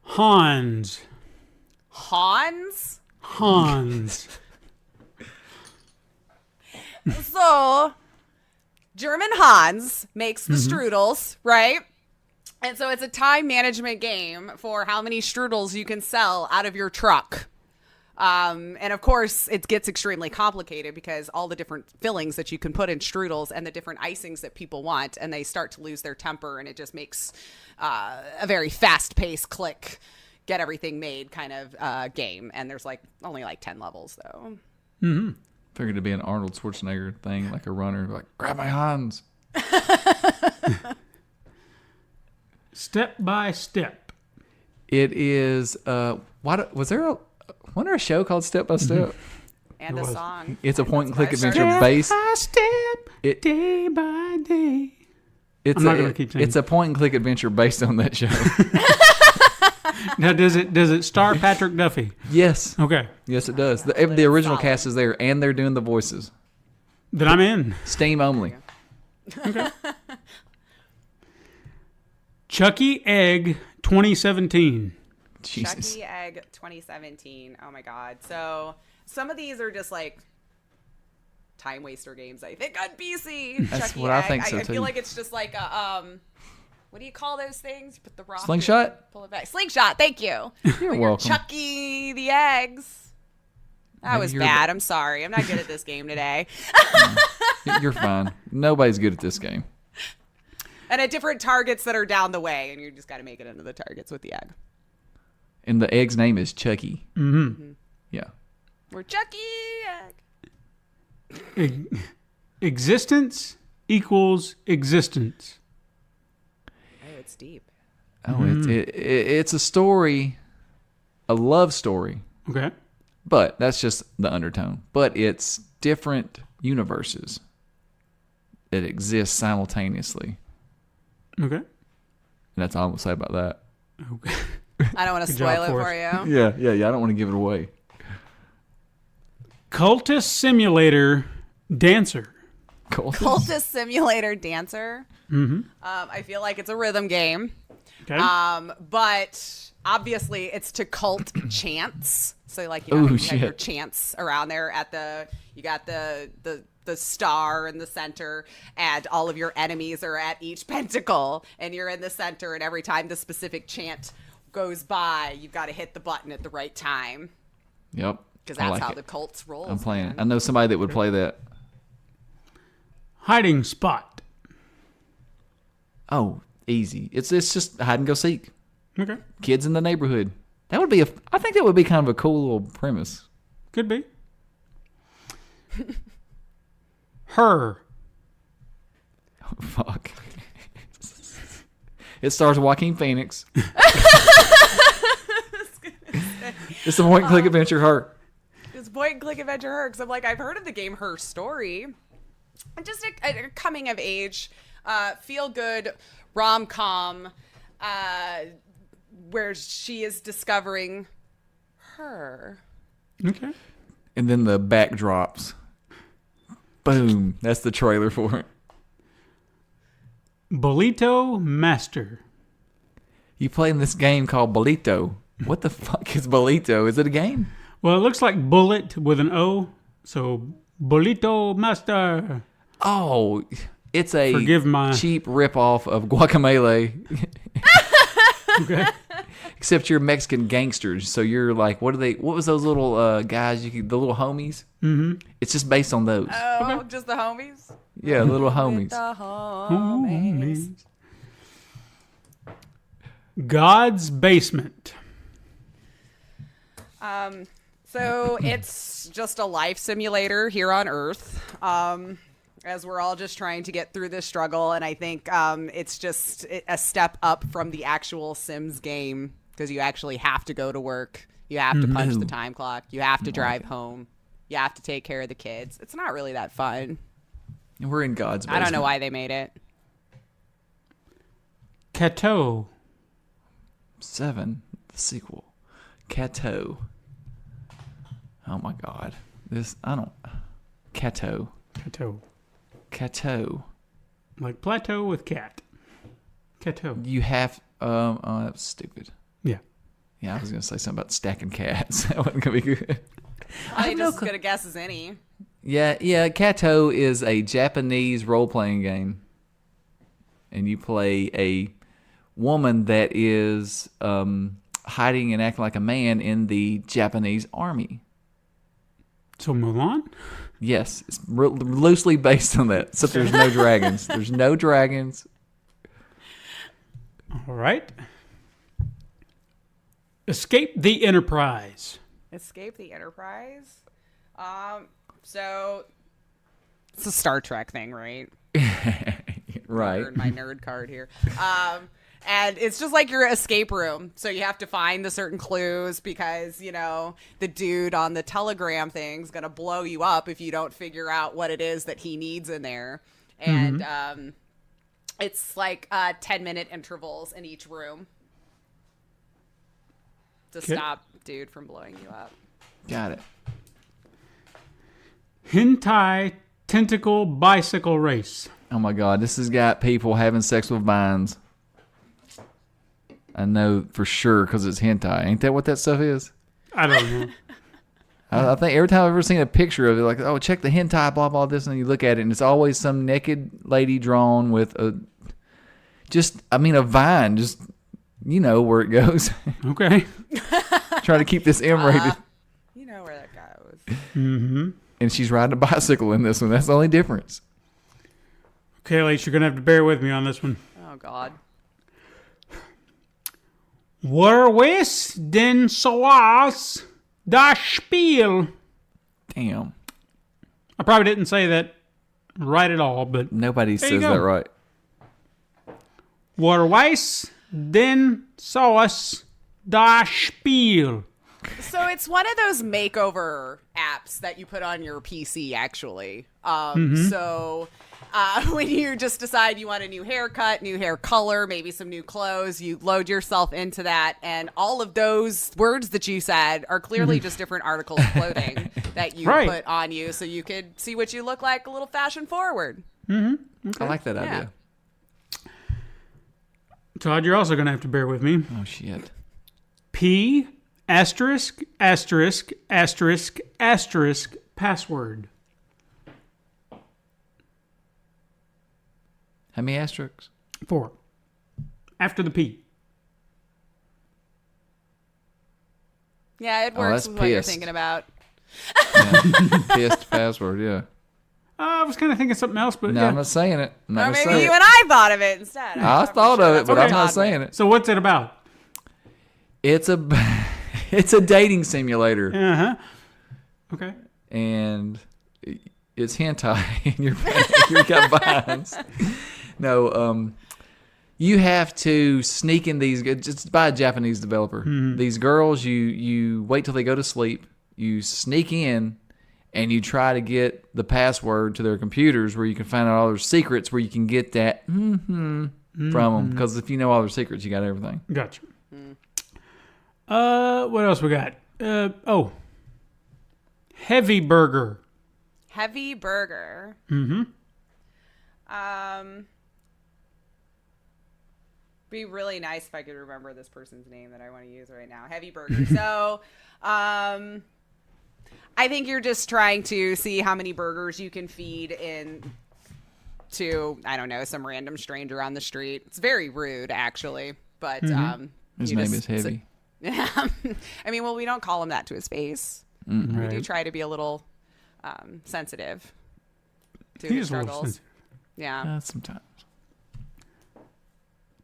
S2: Hans.
S4: Hans?
S2: Hans.
S4: So, German Hans makes the strudels, right? And so it's a time management game for how many strudels you can sell out of your truck. And of course, it gets extremely complicated because all the different fillings that you can put in strudels and the different icings that people want, and they start to lose their temper, and it just makes a very fast-paced click, get everything made kind of game. And there's only 10 levels, though.
S3: Figured it'd be an Arnold Schwarzenegger thing, like a runner, like, grab my hands.
S2: Step by Step.
S3: It is, wasn't there a show called Step by Step?
S4: And
S2: It
S4: a
S2: was.
S4: song.
S3: It's a point-and-click
S4: That's why I
S3: adventure
S4: started-
S3: based.
S2: I step
S3: It-
S2: day by day.
S3: It's
S2: I'm not gonna keep saying
S3: It's a point-and-click adventure based on that show.
S2: Now, does it star Patrick Duffy?
S3: Yes.
S2: Okay.
S3: Yes, it does. The original cast is there, and they're doing the voices.
S2: Then I'm in.
S3: Steam only.
S2: Chucky Egg 2017.
S3: Jesus.
S4: Chucky Egg 2017. Oh my god. So some of these are just like time waster games, I think, on PC.
S3: That's
S4: Chucky
S3: what I
S4: Egg.
S3: think so,
S4: I
S3: too.
S4: feel like it's just like a what do you call those things? You put the rock
S3: Slingshot?
S4: in, pull it back. Slingshot. Thank you.
S3: You're
S4: You're
S3: welcome.
S4: Chucky the eggs. That
S3: Maybe
S4: was
S3: you're
S4: bad. I'm sorry. I'm not good at this game today.
S3: You're fine. Nobody's good at this game.
S4: And at different targets that are down the way, and you just got to make it into the targets with the egg.
S3: And the egg's name is Chucky.
S2: Mm-hmm.
S3: Yeah.
S4: We're Chucky Egg.
S2: Existence equals existence.
S4: Oh, it's deep.
S3: Oh, it's a story, a love story,
S2: Okay.
S3: but that's just the undertone. But it's different universes that exist simultaneously.
S2: Okay.
S3: And that's all I'm going to say about that.
S2: Okay.
S4: I don't want to
S2: Good job
S4: spoil it
S2: for
S4: for
S2: us.
S4: you.
S3: Yeah. I don't want to give it away.
S2: Cultist Simulator Dancer.
S4: Cultist Simulator Dancer. Mm-hmm. I feel like it's a rhythm game.
S2: Okay.
S4: But obviously it's to cult chants. So like you
S3: Ooh,
S4: have
S3: shit.
S4: your chants around there you got the star in the center, and all of your enemies are at each pentacle, and you're in the center, and every time the specific chant goes by, you've got to hit the button at the right time.
S3: Yep.
S4: Because
S3: I
S4: that's
S3: like
S4: how
S3: it.
S4: the cults roll.
S3: I'm playing it. I know somebody that would play that.
S2: Hiding Spot.
S3: Oh, easy. It's just hide and go seek.
S2: Okay.
S3: Kids in the neighborhood. That would be I think that would be kind of a cool little premise.
S2: Could be. Her.
S3: Oh, fuck. It stars Joaquin Phoenix. It's a point and click adventure. Her.
S4: It's point and click adventure her, because I'm like, I've heard of the game Her Story. And just a coming of age, feel good rom-com where she is discovering her.
S2: Okay.
S3: And then the backdrops. Boom. That's the trailer for it.
S2: Bolito Master.
S3: You playing this game called Bolito. What the fuck is Bolito? Is it a game?
S2: Well, it looks like bullet with an O. So, Bolito Master.
S3: Oh, it's a
S2: Forgive my-
S3: cheap ripoff of Guacamole.
S2: Okay.
S3: Except you're Mexican gangsters, so you're like, what was those little guys? The little homies. Mm-hmm. It's just based on those.
S4: Oh, just the homies?
S3: Yeah, little homies.
S4: The homies.
S2: God's Basement.
S4: So it's just a life simulator here on Earth, as we're all just trying to get through this struggle. And I think it's just a step up from the actual Sims game, because you actually have to go to work. You have to punch the time clock. You have to drive home. You have to take care of the kids. It's not really that fun.
S3: And we're in God's basement.
S4: I don't know why they made it.
S2: Cateau.
S3: 7, the sequel. Cateau. Oh my God. Cateau.
S2: Cateau.
S3: Cateau.
S2: Like plateau with cat. Cateau.
S3: You have, that's stupid.
S2: Yeah.
S3: Yeah, I was going to say something about stacking cats. That wasn't going to be good.
S4: I just as good a guess as any.
S3: Yeah, Cateau is a Japanese role-playing game. And you play a woman that is hiding and acting like a man in the Japanese army.
S2: So Mulan?
S3: Yes, it's loosely based on that. Except there's no dragons. There's no dragons.
S2: All right. Escape the Enterprise.
S4: Escape the Enterprise? So it's a Star Trek thing, right?
S3: Right.
S4: Earned my nerd card here. And it's just like your escape room. So you have to find the certain clues, because, the dude on the telegram thing's going to blow you up if you don't figure out what it is that he needs in there. And it's like 10-minute intervals in each room to stop dude from blowing you up.
S3: Got it.
S2: Hentai Tentacle Bicycle Race.
S3: Oh my God, this has got people having sex with vines. I know for sure because it's hentai. Ain't that what that stuff is?
S2: I don't know.
S3: I think every time I've ever seen a picture of it, like, oh, check the hentai, blah, blah, this, and you look at it, and it's always some naked lady drawn with a vine, just, you know where it goes.
S2: Okay.
S3: Try to keep this M-rated.
S4: You know where that goes.
S2: Mm-hmm.
S3: And she's riding a bicycle in this one. That's the only difference.
S2: Okay, Lace, you're going to have to bear with me on this one.
S4: Oh, God.
S2: Wes denn sowas das Spiel?
S3: Damn.
S2: I probably didn't say that right at all, but
S3: Nobody
S2: there you
S3: says
S2: go.
S3: that right.
S2: Wes denn sowas das Spiel?
S4: So it's one of those makeover apps that you put on your PC, actually. So when you just decide you want a new haircut, new hair color, maybe some new clothes, you load yourself into that, and all of those words that you said are clearly just different articles of clothing that you
S2: Right.
S4: put on you, so you could see what you look like a little fashion forward.
S3: I like that idea.
S2: Todd, you're also going to have to bear with me.
S3: Oh, shit.
S2: P asterisk asterisk asterisk asterisk password.
S3: How many asterisks?
S2: 4. After the P.
S4: Yeah, it
S3: Oh,
S4: works
S3: that's
S4: with what you're
S3: pissed.
S4: thinking about.
S3: Yeah. Pissed password, yeah.
S2: I was kind of thinking something else, but
S3: No,
S2: yeah.
S3: I'm not saying it. I'm not
S4: Or
S3: gonna
S4: maybe
S3: say
S4: you
S3: it.
S4: and I thought of it instead.
S3: I thought of it, but I'm not saying it.
S2: So what's it about?
S3: It's a dating simulator,
S2: Uh-huh. Okay.
S3: and it's hentai, and you've got vines. No, you have to sneak in these. It's by a Japanese developer. These girls, you wait till they go to sleep. You sneak in, and you try to get the password to their computers, where you can find out all their secrets, where you can get that from them. Because if you know all their secrets, you got everything.
S2: Gotcha. What else we got? Heavy burger.
S4: Heavy burger. Be really nice if I could remember this person's name that I want to use right now. Heavy burger. So, I think you're just trying to see how many burgers you can feed in to, I don't know, some random stranger on the street. It's very rude, actually. But
S3: His name is Heavy.
S4: I mean, well, we don't call him that to his face. We do try to be a little sensitive to
S2: He
S4: his
S2: is a little
S4: struggles.
S2: sensitive.
S4: Yeah.
S3: Sometimes.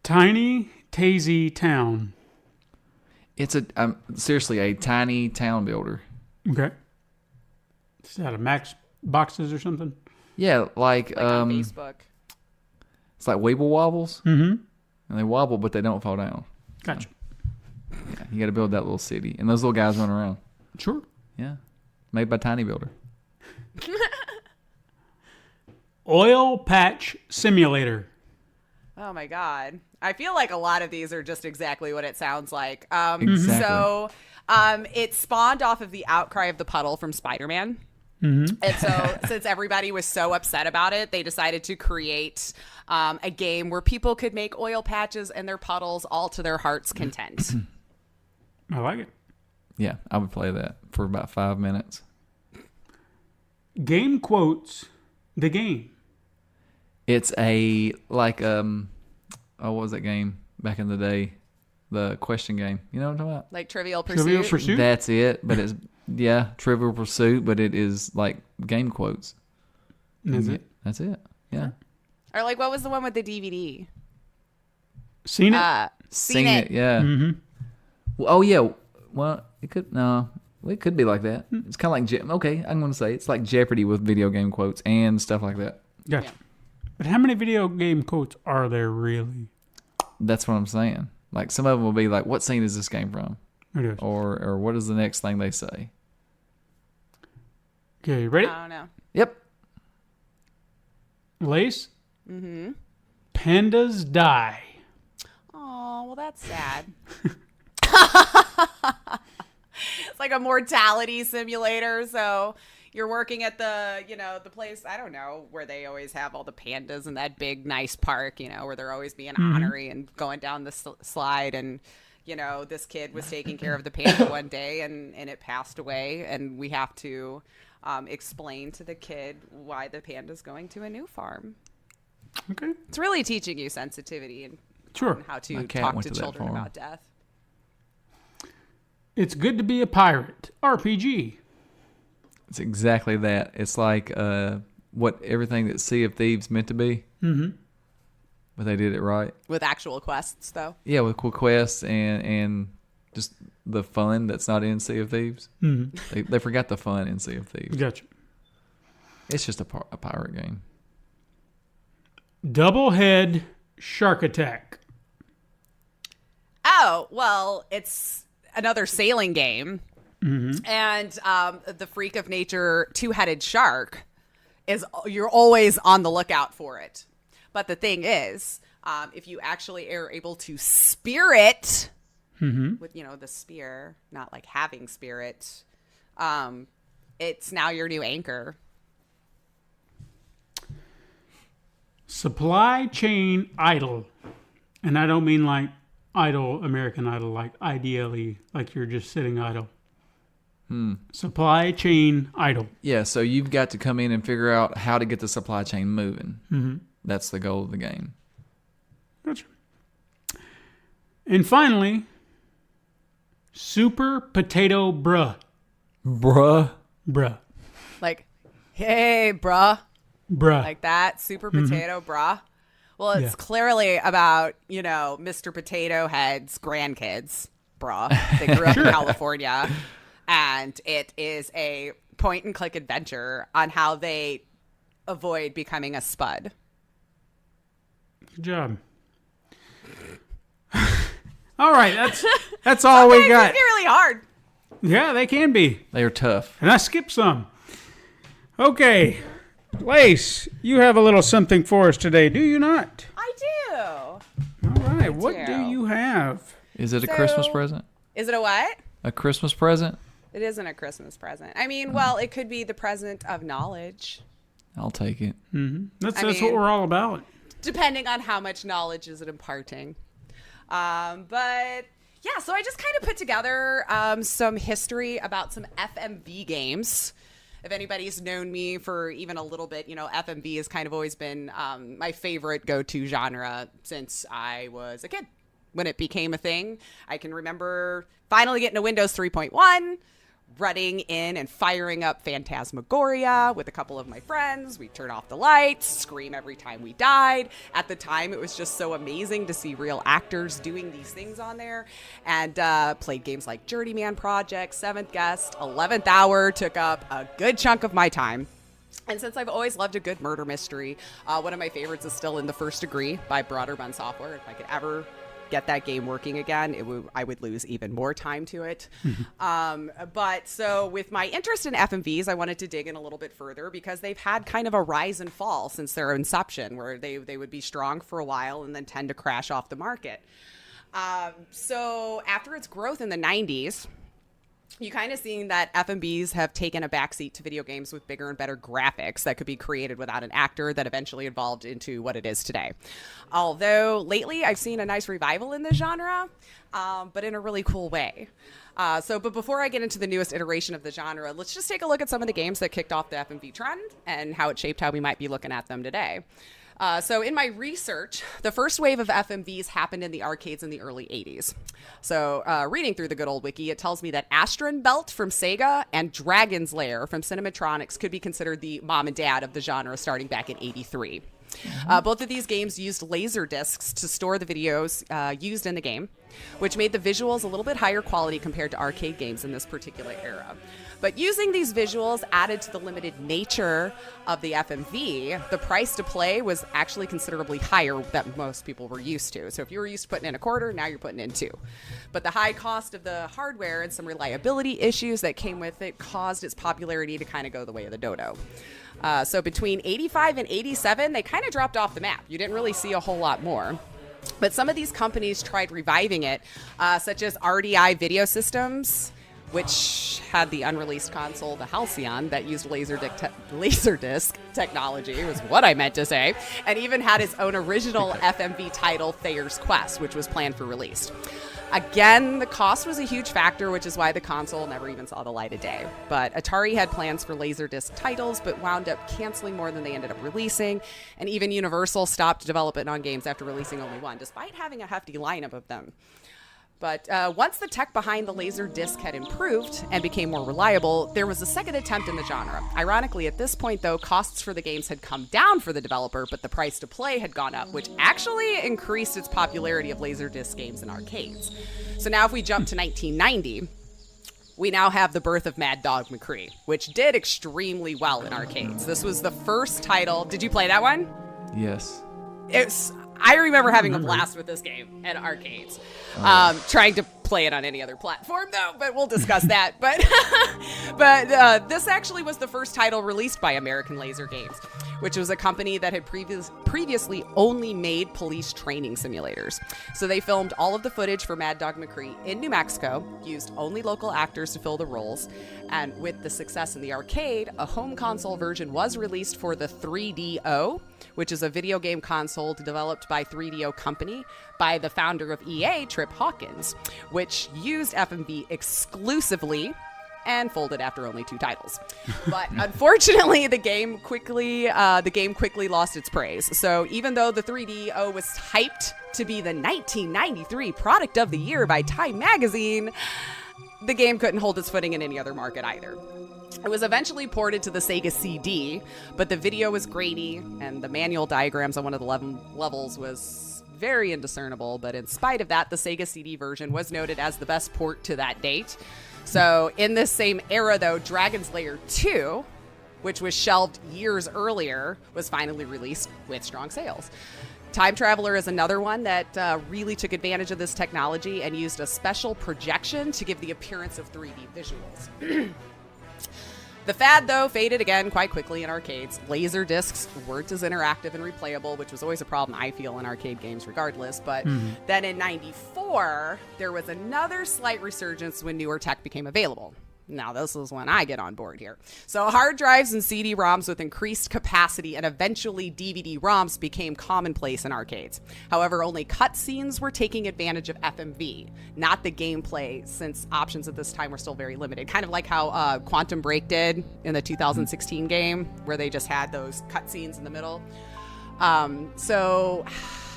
S2: Tiny Tazy Town.
S3: It's seriously a tiny town builder.
S2: Okay. Is that a Max boxes or something?
S3: Yeah,
S4: Like on Facebook.
S3: it's like Weeble Wobbles, and they wobble, but they don't fall down.
S2: Gotcha.
S3: Yeah, you got to build that little city, and those little guys run around.
S2: Sure.
S3: Yeah, made by Tiny Builder.
S2: Oil Patch Simulator.
S4: Oh my God. I feel like a lot of these are just exactly what it sounds like.
S3: Exactly.
S4: So it spawned off of the outcry of the puddle from Spider-Man. And so since everybody was so upset about it, they decided to create a game where people could make oil patches and their puddles all to their heart's content.
S2: I like it.
S3: Yeah, I would play that for about 5 minutes.
S2: Game quotes the game.
S3: It's a what was that game back in the day? The question game. You know what I'm talking about?
S4: Like Trivial Pursuit.
S2: Trivial Pursuit.
S3: That's it, but it's Trivial Pursuit, but it is like game quotes.
S2: Is it?
S3: That's it. Yeah.
S4: Or like, what was the one with the DVD?
S2: Seen it?
S4: Seen it.
S3: Yeah. Well, oh yeah. Well, it could be like that. It's kind of like I'm going to say it's like Jeopardy with video game quotes and stuff like that.
S2: Gotcha. But how many video game quotes are there really?
S3: That's what I'm saying. Like some of them will be like, "What scene is this game from?"
S2: It is.
S3: Or what is the next thing they say?
S2: Okay, you ready?
S4: I don't know.
S3: Yep.
S2: Lace? Pandas die.
S4: Oh, well, that's sad. It's like a mortality simulator. So, you're working at the place, I don't know, where they always have all the pandas in that big, nice park, where they're always being honorary and going down the slide. And, this kid was taking care of the panda one day and it passed away. And we have to explain to the kid why the panda's going to a new farm.
S2: Okay.
S4: It's really teaching you sensitivity and how to talk to children about death.
S2: It's Good to Be a Pirate, RPG.
S3: It's exactly that. It's like what everything that Sea of Thieves meant to be. Mm-hmm. But they did it right.
S4: With actual quests, though.
S3: Yeah, with cool quests and just the fun that's not in Sea of Thieves. Mm-hmm. They forgot the fun in Sea of Thieves.
S2: Gotcha.
S3: It's just a pirate game.
S2: Double Head Shark Attack.
S4: Oh, well, it's another sailing game. Mm-hmm. And the freak of nature two-headed shark you're always on the lookout for it. But the thing is, if you actually are able to spear it with, the spear, not like having spirit, it's now your new anchor.
S2: Supply Chain Idol. And I don't mean like idle, American Idol, like IDLE, like you're just sitting idle. Supply Chain Idol.
S3: Yeah, so you've got to come in and figure out how to get the supply chain moving. Mm-hmm. That's the goal of the game.
S2: Gotcha. And finally, Super Potato Bruh. Bruh.
S4: Like, hey, bruh.
S2: Bruh.
S4: Like that, Super Potato Bruh. Well, it's clearly about, Mr. Potato Head's grandkids, bruh. They grew up in California. And it is a point-and-click adventure on how they avoid becoming a spud.
S2: Good job. All right, that's all we got.
S4: It's really hard.
S2: Yeah, they can be.
S3: They are tough.
S2: And I skipped some. Okay, Lace, you have a little something for us today, do you not?
S4: I do.
S2: All right, what do you have?
S3: Is it a Christmas present?
S4: Is it a what?
S3: A Christmas present?
S4: It isn't a Christmas present. I mean, well, it could be the present of knowledge.
S3: I'll take it.
S2: Mm-hmm. That's what we're all about.
S4: Depending on how much knowledge is it imparting. But yeah, so I just kind of put together some history about some FMV games. If anybody's known me for even a little bit, FMV has kind of always been my favorite go-to genre since I was a kid. When it became a thing, I can remember finally getting a Windows 3.1, running in and firing up Phantasmagoria with a couple of my friends. We'd turn off the lights, scream every time we died. At the time, it was just so amazing to see real actors doing these things on there. And played games like Journeyman Project, Seventh Guest, 11th Hour took up a good chunk of my time. And since I've always loved a good murder mystery, one of my favorites is still In the First Degree by Broderbund Software. If I could ever get that game working again, I would lose even more time to it. But so with my interest in FMVs, I wanted to dig in a little bit further because they've had kind of a rise and fall since their inception, where they would be strong for a while and then tend to crash off the market. So after its growth in the 90s, you kind of seen that FMVs have taken a backseat to video games with bigger and better graphics that could be created without an actor that eventually evolved into what it is today. Although lately I've seen a nice revival in the genre, but in a really cool way. But before I get into the newest iteration of the genre, let's just take a look at some of the games that kicked off the FMV trend and how it shaped how we might be looking at them today. So in my research, the first wave of FMVs happened in the arcades in the early 80s. So reading through the good old wiki, it tells me that Astron Belt from Sega and Dragon's Lair from Cinematronics could be considered the mom and dad of the genre starting back in 83. Both of these games used laser discs to store the videos used in the game, which made the visuals a little bit higher quality compared to arcade games in this particular era. But using these visuals added to the limited nature of the FMV, the price to play was actually considerably higher than most people were used to. So if you were used to putting in a quarter, now you're putting in two. But the high cost of the hardware and some reliability issues that came with it caused its popularity to kind of go the way of the dodo. So between 85 and 87, they kind of dropped off the map. You didn't really see a whole lot more. But some of these companies tried reviving it, such as RDI Video Systems, which had the unreleased console, the Halcyon, that used Laserdisc technology, was what I meant to say, and even had its own original FMV title, Thayer's Quest, which was planned for release. Again, the cost was a huge factor, which is why the console never even saw the light of day. But Atari had plans for Laserdisc titles, but wound up canceling more than they ended up releasing. And even Universal stopped development on games after releasing only one, despite having a hefty lineup of them. But once the tech behind the Laserdisc had improved and became more reliable, there was a second attempt in the genre. Ironically, at this point, though, costs for the games had come down for the developer, but the price to play had gone up, which actually increased its popularity of Laserdisc games in arcades. So now if we jump to 1990, we now have the birth of Mad Dog McCree, which did extremely well in arcades. This was the first title. Did you play that one?
S3: Yes.
S4: I remember having a blast with this game at arcades. Trying to play it on any other platform, though, but we'll discuss that. But this actually was the first title released by American Laser Games, which was a company that had previously only made police training simulators. So they filmed all of the footage for Mad Dog McCree in New Mexico, used only local actors to fill the roles, and with the success in the arcade, a home console version was released for the 3DO, which is a video game console developed by 3DO Company by the founder of EA, Trip Hawkins, which used FMV exclusively and folded after only 2 titles. But unfortunately, the game quickly lost its praise. So even though the 3DO was hyped to be the 1993 Product of the Year by Time Magazine, the game couldn't hold its footing in any other market either. It was eventually ported to the Sega CD, but the video was grainy, and the manual diagrams on one of the levels was very indiscernible. But in spite of that, the Sega CD version was noted as the best port to that date. So in this same era, though, Dragon's Lair 2, which was shelved years earlier, was finally released with strong sales. Time Traveler is another one that really took advantage of this technology and used a special projection to give the appearance of 3D visuals. The fad, though, faded again quite quickly in arcades. Laser discs weren't as interactive and replayable, which was always a problem, I feel, in arcade games regardless. But then in 94, there was another slight resurgence when newer tech became available. Now, this is when I get on board here. So hard drives and CD-ROMs with increased capacity and eventually DVD-ROMs became commonplace in arcades. However, only cutscenes were taking advantage of FMV, not the gameplay, since options at this time were still very limited. Kind of like how Quantum Break did in the 2016 game, where they just had those cutscenes in the middle. So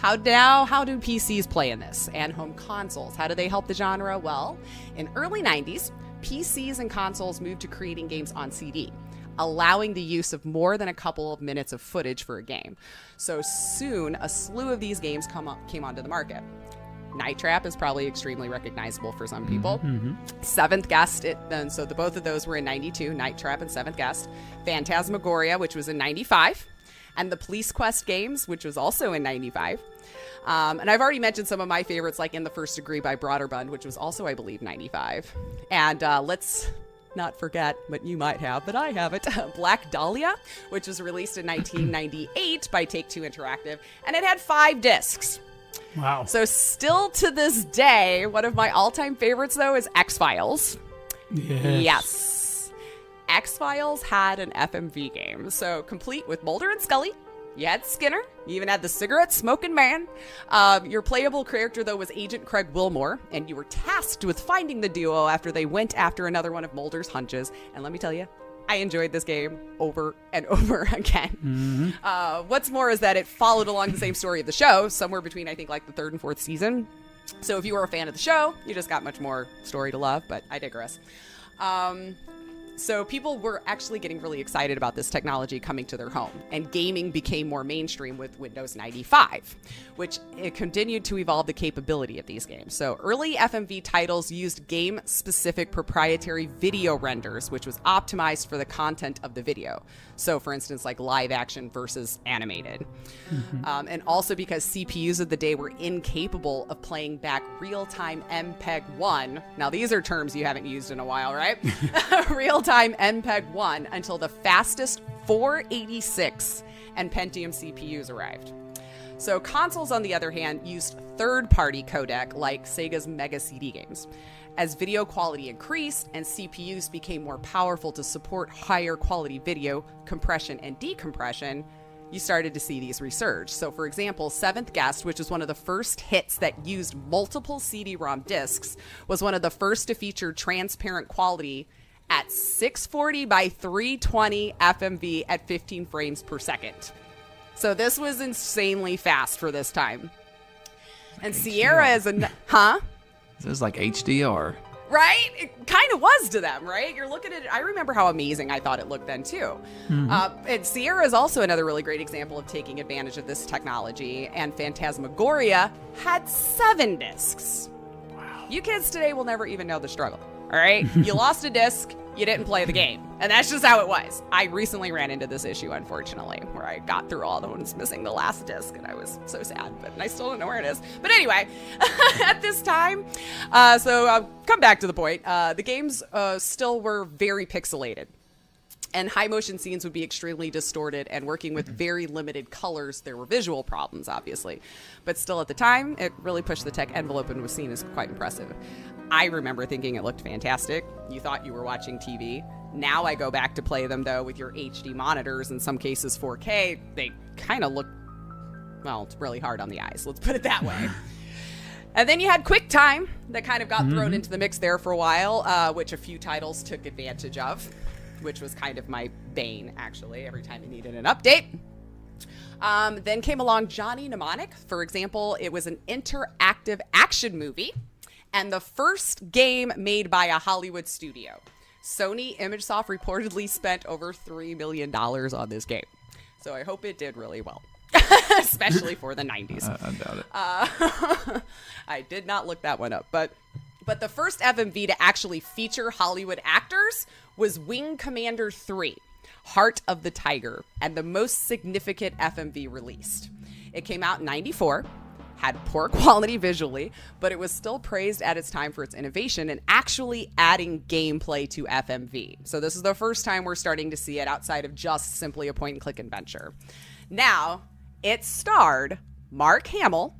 S4: how do PCs play in this? And home consoles, how do they help the genre? Well, in early 90s, PCs and consoles moved to creating games on CD, allowing the use of more than a couple of minutes of footage for a game. So soon, a slew of these games came onto the market. Night Trap is probably extremely recognizable for some people. Seventh Guest, so both of those were in 92, Night Trap and Seventh Guest. Phantasmagoria, which was in 95. And the Police Quest games, which was also in 95. And I've already mentioned some of my favorites, like In the First Degree by Broderbund, which was also, I believe, 95. And let's not forget, but you might have, but I haven't, Black Dahlia, which was released in 1998 by Take-Two Interactive, and it had 5 discs.
S2: Wow.
S4: So still to this day, one of my all-time favorites, though, is X-Files. Yes. X-Files had an FMV game, so complete with Mulder and Scully. You had Skinner. You even had the cigarette-smoking man. Your playable character, though, was Agent Craig Wilmore, and you were tasked with finding the duo after they went after another one of Mulder's hunches. And let me tell you, I enjoyed this game over and over again. What's more is that it followed along the same story of the show, somewhere between, I think, like the 3rd and 4th season. So if you were a fan of the show, you just got much more story to love, but I digress. So people were actually getting really excited about this technology coming to their home, and gaming became more mainstream with Windows 95, which it continued to evolve the capability of these games. So early FMV titles used game-specific proprietary video renders, which was optimized for the content of the video. So for instance, like live action versus animated. And also because CPUs of the day were incapable of playing back real-time MPEG-1. Now these are terms you haven't used in a while, right? Real-time MPEG-1 until the fastest 486 and Pentium CPUs arrived. So consoles, on the other hand, used third-party codec like Sega's Mega CD games. As video quality increased and CPUs became more powerful to support higher quality video compression and decompression, you started to see these resurge. So for example, Seventh Guest, which was one of the first hits that used multiple CD-ROM discs, was one of the first to feature transparent quality at 640 by 320 FMV at 15 frames per second. So this was insanely fast for this time. And Sierra is
S3: This is like HDR.
S4: Right? It kind of was to them, right? You're looking at it. I remember how amazing I thought it looked then, too. And Sierra is also another really great example of taking advantage of this technology. And Phantasmagoria had 7 discs. Wow. You kids today will never even know the struggle, all right? You lost a disc, you didn't play the game. And that's just how it was. I recently ran into this issue, unfortunately, where I got through all the ones missing the last disc, and I was so sad, but I still don't know where it is. But anyway, at this time, come back to the point. The games still were very pixelated. And high motion scenes would be extremely distorted, and working with very limited colors, there were visual problems, obviously. But still, at the time, it really pushed the tech envelope and was seen as quite impressive. I remember thinking it looked fantastic. You thought you were watching TV. Now I go back to play them, though, with your HD monitors, in some cases 4K. They kind of look, well, it's really hard on the eyes. Let's put it that way. And then you had QuickTime that kind of got thrown into the mix there for a while, which a few titles took advantage of, which was kind of my bane, actually, every time I needed an update. Then came along Johnny Mnemonic. For example, it was an interactive action movie and the first game made by a Hollywood studio. Sony ImageSoft reportedly spent over $3 million on this game. So I hope it did really well, especially for the 90s.
S3: I doubt it.
S4: I did not look that one up, but the first FMV to actually feature Hollywood actors was Wing Commander 3, Heart of the Tiger, and the most significant FMV released. It came out in 94, had poor quality visually, but it was still praised at its time for its innovation and actually adding gameplay to FMV. So this is the first time we're starting to see it outside of just simply a point-and-click adventure. Now, it starred Mark Hamill,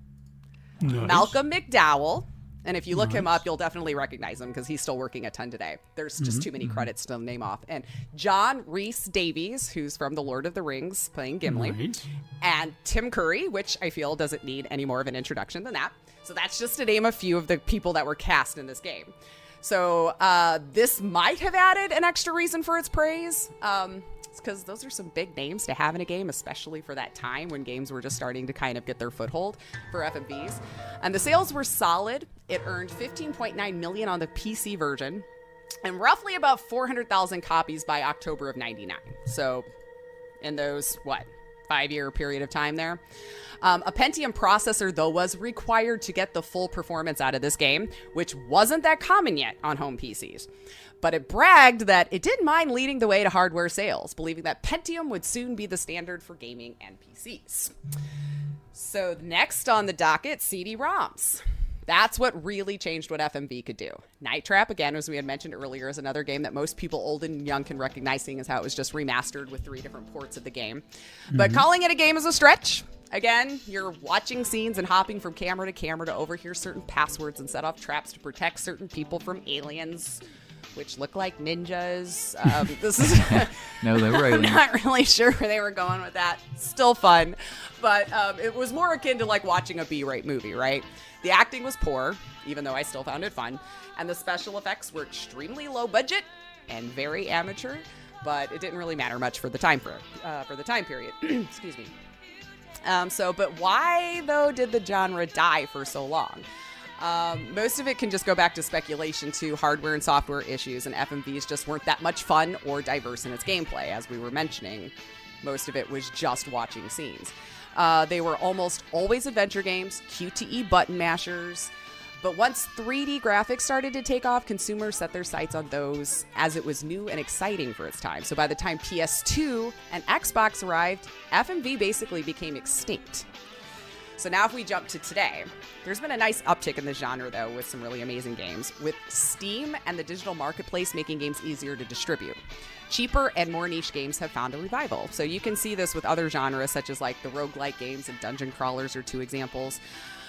S4: Malcolm McDowell, and if you look him up, you'll definitely recognize him because he's still working a ton today. There's just too many credits to name off. And John Rhys Davies, who's from The Lord of the Rings, playing Gimli. And Tim Curry, which I feel doesn't need any more of an introduction than that. So that's just to name a few of the people that were cast in this game. So this might have added an extra reason for its praise. Because those are some big names to have in a game, especially for that time when games were just starting to kind of get their foothold for FMVs. And the sales were solid. It earned $15.9 million on the PC version and roughly about 400,000 copies by October of 99. So in those, 5-year period of time there. A Pentium processor, though, was required to get the full performance out of this game, which wasn't that common yet on home PCs. But it bragged that it didn't mind leading the way to hardware sales, believing that Pentium would soon be the standard for gaming and PCs. So next on the docket, CD-ROMs. That's what really changed what FMV could do. Night Trap, again, as we had mentioned earlier, is another game that most people old and young can recognize, seeing as how it was just remastered with 3 different ports of the game. But calling it a game is a stretch. Again, you're watching scenes and hopping from camera to overhear certain passwords and set off traps to protect certain people from aliens, which look like ninjas. This is
S3: No, they were aliens.
S4: I'm not really sure where they were going with that. Still fun, but it was more akin to like watching a B-rate movie, right? The acting was poor, even though I still found it fun, and the special effects were extremely low budget and very amateur. But it didn't really matter much for the time period. Excuse me. But why though did the genre die for so long? Most of it can just go back to speculation to hardware and software issues, and FMVs just weren't that much fun or diverse in its gameplay, as we were mentioning. Most of it was just watching scenes. They were almost always adventure games, QTE button mashers, but once 3D graphics started to take off, consumers set their sights on those as it was new and exciting for its time. So by the time PS2 and Xbox arrived, FMV basically became extinct. So now if we jump to today, there's been a nice uptick in the genre, though, with some really amazing games, with Steam and the digital marketplace making games easier to distribute. Cheaper and more niche games have found a revival. So you can see this with other genres, such as like the roguelike games and dungeon crawlers are 2 examples.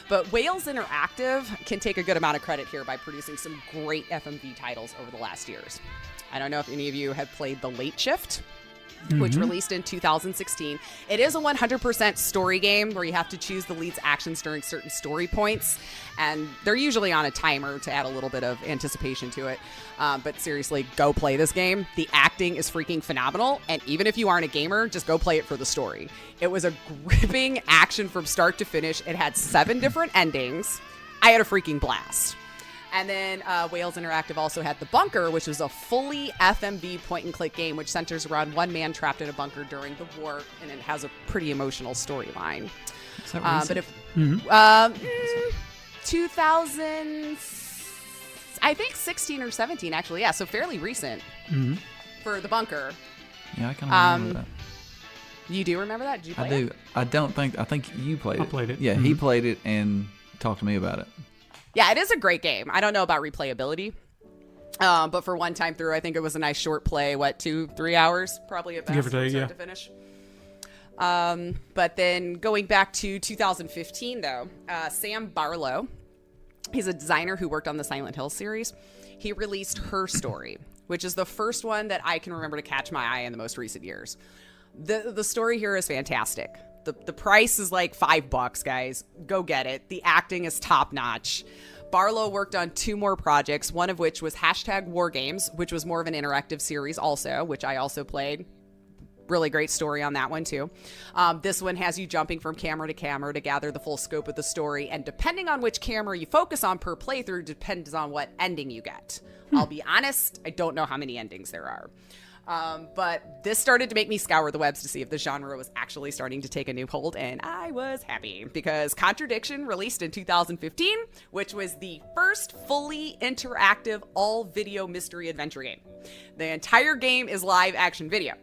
S4: But Wales Interactive can take a good amount of credit here by producing some great FMV titles over the last years. I don't know if any of you have played The Late Shift, which released in 2016. It is a 100% story game where you have to choose the lead's actions during certain story points, and they're usually on a timer to add a little bit of anticipation to it. But seriously, go play this game. The acting is freaking phenomenal, and even if you aren't a gamer, just go play it for the story. It was a gripping action from start to finish. It had 7 different endings. I had a freaking blast. And then Wales Interactive also had The Bunker, which was a fully FMV point-and-click game, which centers around one man trapped in a bunker during the war, and it has a pretty emotional storyline.
S3: Is that
S4: But
S3: recent?
S4: if 2000, I think 16 or 17, actually, yeah, so fairly recent for The Bunker.
S3: Yeah, I kind of remember that.
S4: You do remember that? Did you play
S3: I do.
S4: it?
S3: I think you played it.
S2: I played it.
S3: Yeah, he played it and talked to me about it.
S4: Yeah, it is a great game. I don't know about replayability. But for one time through, I think it was a nice short play. 2-3 hours, probably at best,
S2: Give or take,
S4: from start
S2: yeah.
S4: to finish. But then going back to 2015, though, Sam Barlow, he's a designer who worked on the Silent Hill series. He released Her Story, which is the first one that I can remember to catch my eye in the most recent years. The story here is fantastic. The price is like $5, guys. Go get it. The acting is top notch. Barlow worked on 2 more projects, one of which was #WarGames, which was more of an interactive series also, which I also played. Really great story on that one too. This one has you jumping from camera to camera to gather the full scope of the story, and depending on which camera you focus on per playthrough depends on what ending you get. I'll be honest, I don't know how many endings there are. But this started to make me scour the webs to see if the genre was actually starting to take a new hold, and I was happy because Contradiction released in 2015, which was the first fully interactive all-video mystery adventure game. The entire game is live action video.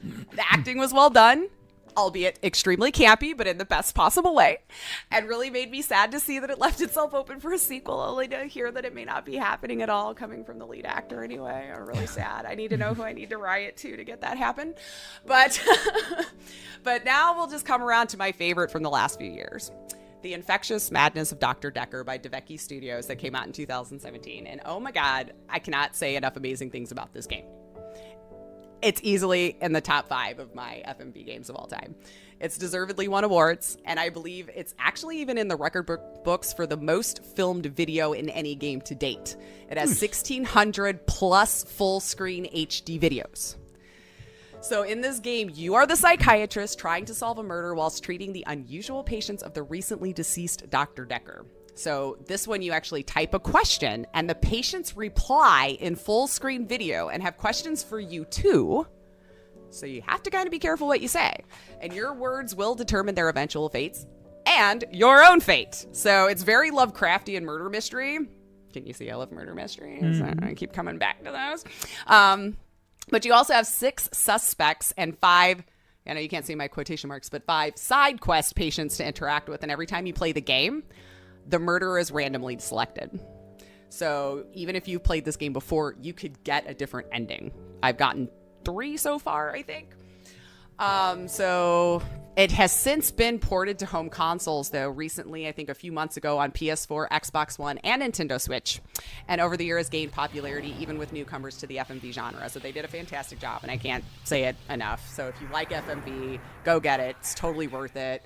S4: The acting was well done, albeit extremely campy, but in the best possible way, and really made me sad to see that it left itself open for a sequel, only to hear that it may not be happening at all, coming from the lead actor anyway. I'm really sad. I need to know who I need to riot to get that happen. But but now we'll just come around to my favorite from the last few years. The Infectious Madness of Dr. Decker by DeVecchi Studios that came out in 2017. And oh my God, I cannot say enough amazing things about this game. It's easily in the top 5 of my FMV games of all time. It's deservedly won awards, and I believe it's actually even in the record books for the most filmed video in any game to date. It has 1,600 plus full-screen HD videos. So in this game, you are the psychiatrist trying to solve a murder whilst treating the unusual patients of the recently deceased Dr. Decker. So this one, you actually type a question and the patients reply in full screen video and have questions for you too. So you have to kind of be careful what you say. And your words will determine their eventual fates and your own fate. So it's very Lovecraftian murder mystery. Can you see I love murder mysteries? I keep coming back to those. But you also have 6 suspects and 5, I know you can't see my quotation marks, but 5 side quest patients to interact with. And every time you play the game, the murderer is randomly selected. So even if you've played this game before, you could get a different ending. I've gotten 3 so far, I think. So it has since been ported to home consoles, though, recently, I think a few months ago on PS4, Xbox One, and Nintendo Switch. And over the years gained popularity even with newcomers to the FMV genre. So they did a fantastic job, and I can't say it enough. So if you like FMV, go get it. It's totally worth it.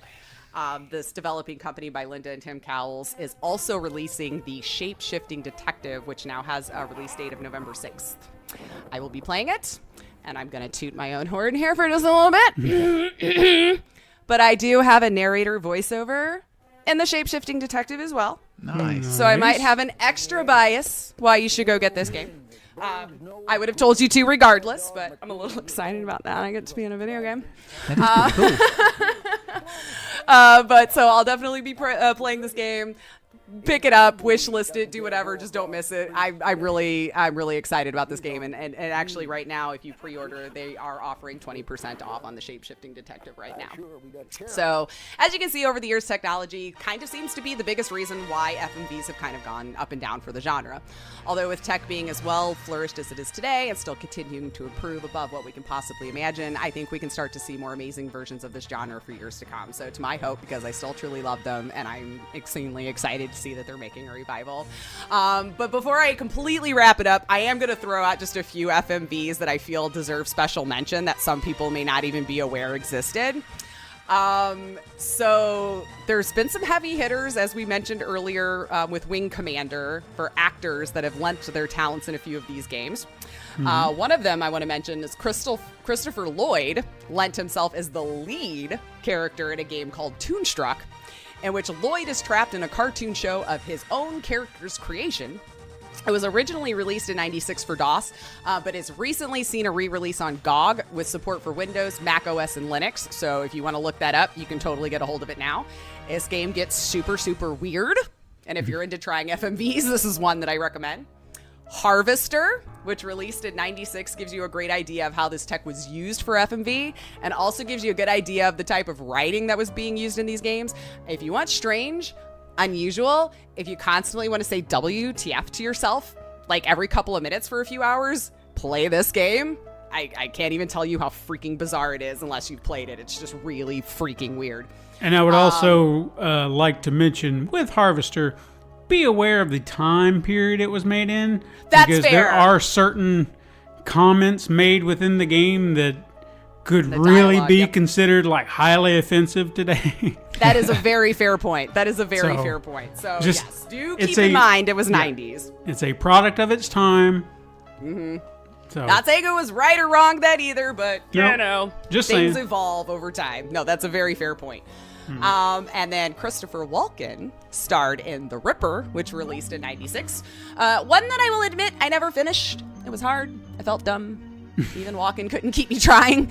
S4: This developing company by Linda and Tim Cowles is also releasing the Shape-Shifting Detective, which now has a release date of November 6th. I will be playing it, and I'm going to toot my own horn here for just a little bit. But I do have a narrator voiceover in the Shape-Shifting Detective as well.
S3: Nice.
S4: So I might have an extra bias why you should go get this game. I would have told you to regardless, but I'm a little excited about that. I get to be in a video game.
S3: That is pretty cool.
S4: But so I'll definitely be playing this game. pick it up, wish list it, do whatever, just don't miss it. I'm really excited about this game, and actually right now, if you pre-order, they are offering 20% off on the Shape-Shifting Detective right now. So as you can see, over the years, technology kind of seems to be the biggest reason why FMVs have kind of gone up and down for the genre. Although with tech being as well flourished as it is today and still continuing to improve above what we can possibly imagine, I think we can start to see more amazing versions of this genre for years to come. So to my hope, because I still truly love them, and I'm extremely excited to see that they're making a revival. But before I completely wrap it up, I am going to throw out just a few FMVs that I feel deserve special mention that some people may not even be aware existed. So there's been some heavy hitters, as we mentioned earlier, with Wing Commander, for actors that have lent their talents in a few of these games. One of them I want to mention is Christopher Lloyd lent himself as the lead character in a game called Toonstruck, in which Lloyd is trapped in a cartoon show of his own character's creation. It was originally released in '96 for DOS, but it's recently seen a re-release on GOG with support for Windows, Mac OS, and Linux. So if you want to look that up, you can totally get a hold of it now. This game gets super, super weird. And if you're into trying FMVs, this is one that I recommend. Harvester, which released in '96, gives you a great idea of how this tech was used for FMV, and also gives you a good idea of the type of writing that was being used in these games. If you want strange, unusual, if you constantly want to say WTF to yourself, like every couple of minutes for a few hours, play this game. I can't even tell you how freaking bizarre it is unless you've played it. It's just really freaking weird.
S2: And I would also like to mention, with Harvester, be aware of the time period it was made in.
S4: That's
S2: because
S4: fair.
S2: There are certain comments made within the game that could really
S4: dialogue,
S2: be
S4: yep.
S2: considered like highly offensive today.
S4: That is a very fair point. That is a very
S2: So,
S4: fair point. So,
S2: just-
S4: yes, do
S2: it's
S4: keep in
S2: a-
S4: mind it was
S2: yeah.
S4: 90s.
S2: It's a product of its time. So
S4: Not saying it was right or wrong then either, but, you
S2: Nope.
S4: know,
S2: Just
S4: things
S2: saying.
S4: evolve over time. No, that's a very fair point. And then Christopher Walken starred in The Ripper, which released in '96. One that I will admit I never finished. It was hard. I felt dumb. Even Walken couldn't keep me trying.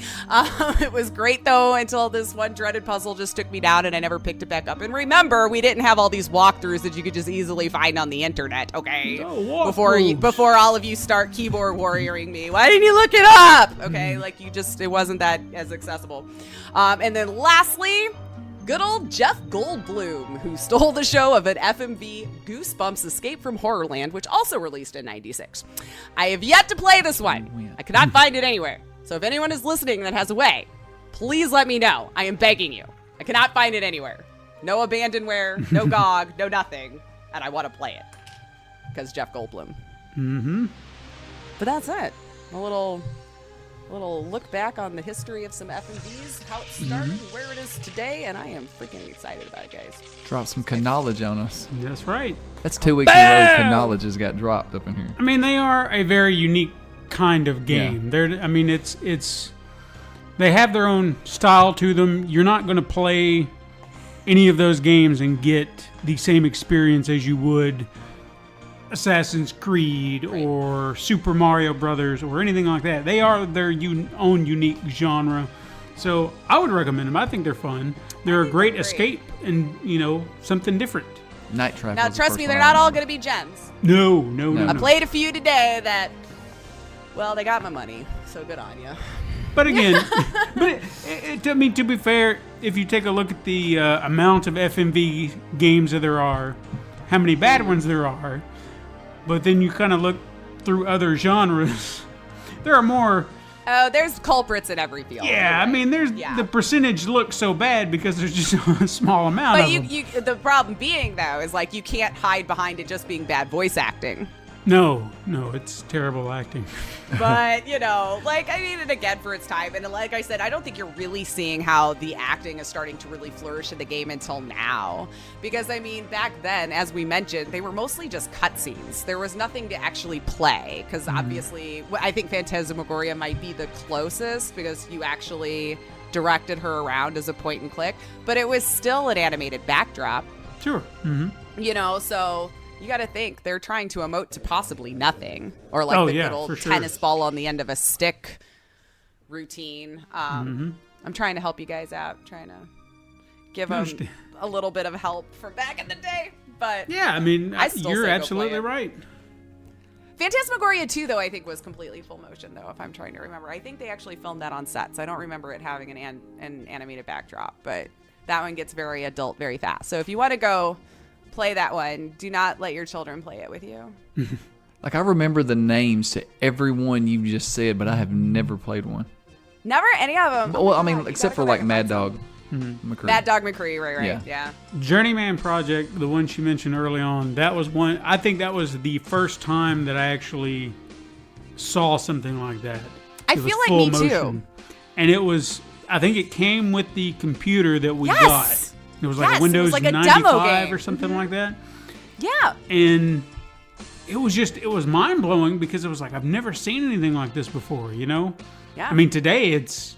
S4: It was great, though, until this one dreaded puzzle just took me down and I never picked it back up. And remember, we didn't have all these walkthroughs that you could just easily find on the internet, okay?
S2: walkthroughs.
S4: Before all of you start keyboard warrioring me. Why didn't you look it up? Okay, like it wasn't that as accessible. And then lastly, good old Jeff Goldblum, who stole the show of an FMV Goosebumps Escape from Horrorland, which also released in '96. I have yet to play this one. I cannot find it anywhere. So if anyone is listening that has a way, please let me know. I am begging you. I cannot find it anywhere. No abandonware, no GOG, no nothing. And I want to play it. Because Jeff Goldblum. But that's it. A little look back on the history of some FMVs, how it started, where it is today, and I am freaking excited about it, guys.
S3: Drop some knowledge on us.
S2: that's right.
S3: That's 2 weeks in a row. Knowledge has got dropped up in here.
S2: I mean, they are a very unique kind of game. I mean, it's they have their own style to them. You're not going to play any of those games and get the same experience as you would Assassin's Creed or Super Mario Brothers or anything like that. They are their own unique genre. So I would recommend them. I think they're fun. They're a great escape and, something different.
S3: Night Trap.
S4: Now,
S3: was the
S4: trust
S3: first
S4: me,
S3: one
S4: they're
S3: I
S4: not all
S3: remember.
S4: going to be gems.
S2: No.
S4: I played a few today that, well, they got my money, so good on you.
S2: But again, I mean, to be fair, if you take a look at the amount of FMV games that there are, how many bad ones there are, but then you kind of look through other genres, there are more.
S4: Oh, there's culprits in every field.
S2: Yeah, I mean, the percentage looks so bad because there's just a small amount
S4: But
S2: of them.
S4: the problem being, though, is like you can't hide behind it just being bad voice acting.
S2: No, it's terrible acting.
S4: But, and again, for its time. And like I said, I don't think you're really seeing how the acting is starting to really flourish in the game until now. Because, back then, as we mentioned, they were mostly just cutscenes. There was nothing to actually play. Because obviously, I think Phantasmagoria might be the closest because you actually directed her around as a point and click. But it was still an animated backdrop.
S2: Sure.
S4: So you got to think they're trying to emote to possibly nothing, or like good old
S2: for sure.
S4: tennis ball on the end of a stick routine. I'm trying to help you guys out, trying to give them a little bit of help from back in the day. But
S2: Yeah, I mean,
S4: I still
S2: you're
S4: say go
S2: absolutely
S4: play it.
S2: right.
S4: Phantasmagoria 2, though, I think was completely full motion, though, if I'm trying to remember. I think they actually filmed that on set, so I don't remember it having an animated backdrop. But that one gets very adult very fast. So if you want to go play that one, do not let your children play it with you.
S3: Like, I remember the names to everyone you just said, but I have never played one.
S4: Never any of them.
S3: Well, I mean, except for like Mad Dog McCree.
S4: Mad Dog McCree, right, yeah.
S2: Journeyman Project, the one she mentioned early on, that was one. I think that was the first time that I actually saw something like that.
S4: I
S2: It was
S4: feel like
S2: full
S4: me too.
S2: motion. And it was, I think it came with the computer that we
S4: Yes!
S2: got. It was like
S4: Yes,
S2: a
S4: it
S2: Windows
S4: was like a demo
S2: 95
S4: game.
S2: or something like that.
S4: Yeah.
S2: And it was mind blowing because it was like, I've never seen anything like this before, you know?
S4: Yeah.
S2: I mean, today it's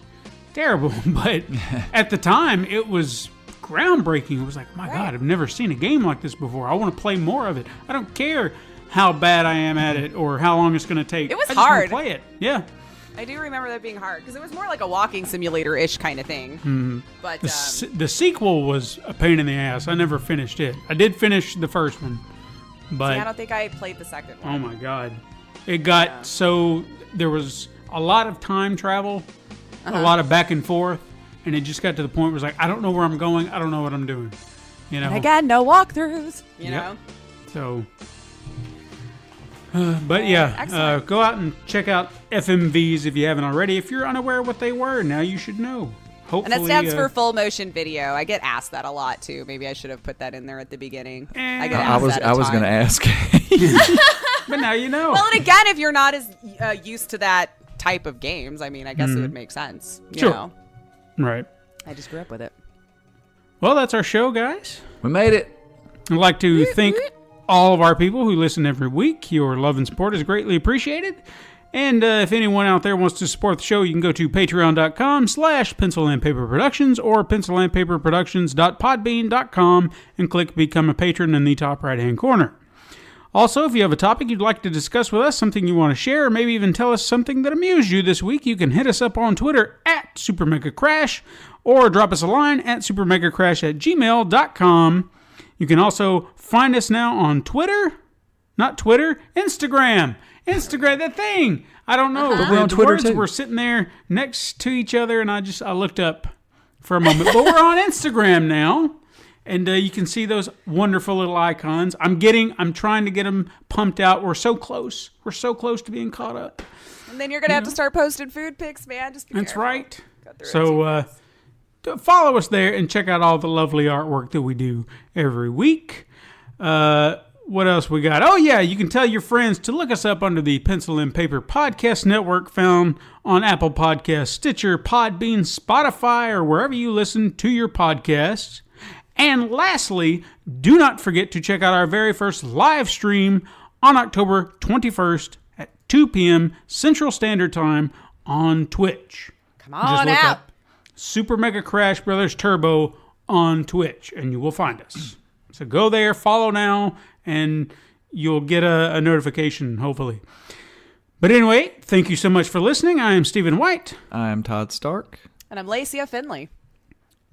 S2: terrible, but at the time it was groundbreaking. It was like, my God, I've never seen a game like this before. I want to play more of it. I don't care how bad I am at it or how long it's going to take.
S4: It was
S2: I just wanna
S4: hard.
S2: play it. Yeah.
S4: I do remember that being hard because it was more like a walking simulator-ish kind of thing. But
S2: The sequel was a pain in the ass. I never finished it. I did finish the first one, but
S4: I don't think I played the second one.
S2: oh my God. It got so there was a lot of time travel, a lot of back and forth, and it just got to the point where it was like, I don't know where I'm going. I don't know what I'm doing. You know?
S4: And again, no walkthroughs. You know?
S2: So, but yeah,
S4: excellent.
S2: go out and check out FMVs if you haven't already. If you're unaware what they were, now you should know. Hopefully,
S4: And that stands for full motion video. I get asked that a lot too. Maybe I should have put that in there at the beginning. I get
S3: I
S4: asked
S3: was
S4: that
S3: I was going to ask.
S2: but now you know.
S4: Well, and again, if you're not as used to that type of games, I mean, I guess it would make sense. You
S2: Sure.
S4: know?
S2: Right.
S4: I just grew up with it.
S2: Well, that's our show, guys.
S3: We made it.
S2: I'd like to thank all of our people who listen every week. Your love and support is greatly appreciated. And if anyone out there wants to support the show, you can go to patreon.com/Pencil and Paper Productions or pencilandpaperproductions.podbean.com and click Become a Patron in the top right-hand corner. Also, if you have a topic you'd like to discuss with us, something you want to share, or maybe even tell us something that amused you this week, you can hit us up on Twitter at SuperMegaCrash or drop us a line at supermegacrash@gmail.com. You can also find us now on Twitter. Not Twitter, Instagram. Instagram, that thing. I don't know.
S3: We're on
S2: The
S3: Twitter,
S2: words
S3: too.
S2: were sitting there next to each other, and I looked up for a moment. But we're on Instagram now. And you can see those wonderful little icons. I'm trying to get them pumped out. We're so close. We're so close to being caught up.
S4: And then you're going to have to start posting food pics, man. Just be
S2: That's
S4: careful.
S2: right.
S4: Go through it
S2: So follow us there and check out all the lovely artwork that we do every week. What else we got? Oh, yeah, you can tell your friends to look us up under the Pencil and Paper Podcast Network, found on Apple Podcasts, Stitcher, Podbean, Spotify, or wherever you listen to your podcasts. And lastly, do not forget to check out our very first live stream on October 21st at 2 p.m. Central Standard Time on Twitch.
S4: Come on
S2: look
S4: out.
S2: up Super Mega Crash Brothers Turbo on Twitch, and you will find us. So go there, follow now, and you'll get a notification, hopefully. But anyway, thank you so much for listening. I am Stephen White.
S3: I am Todd Stark.
S4: And I'm Laceya Finley.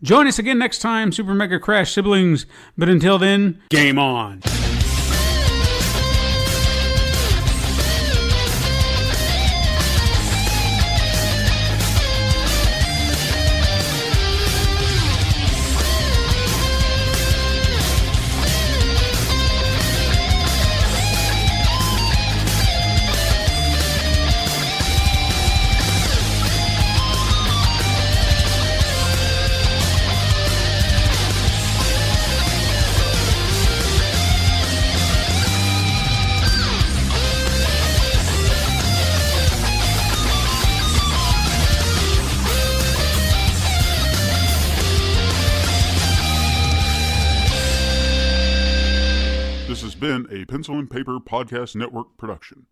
S2: Join us again next time, Super Mega Crash siblings. But until then, game on.
S1: This has been a Pencil and Paper Podcast Network production.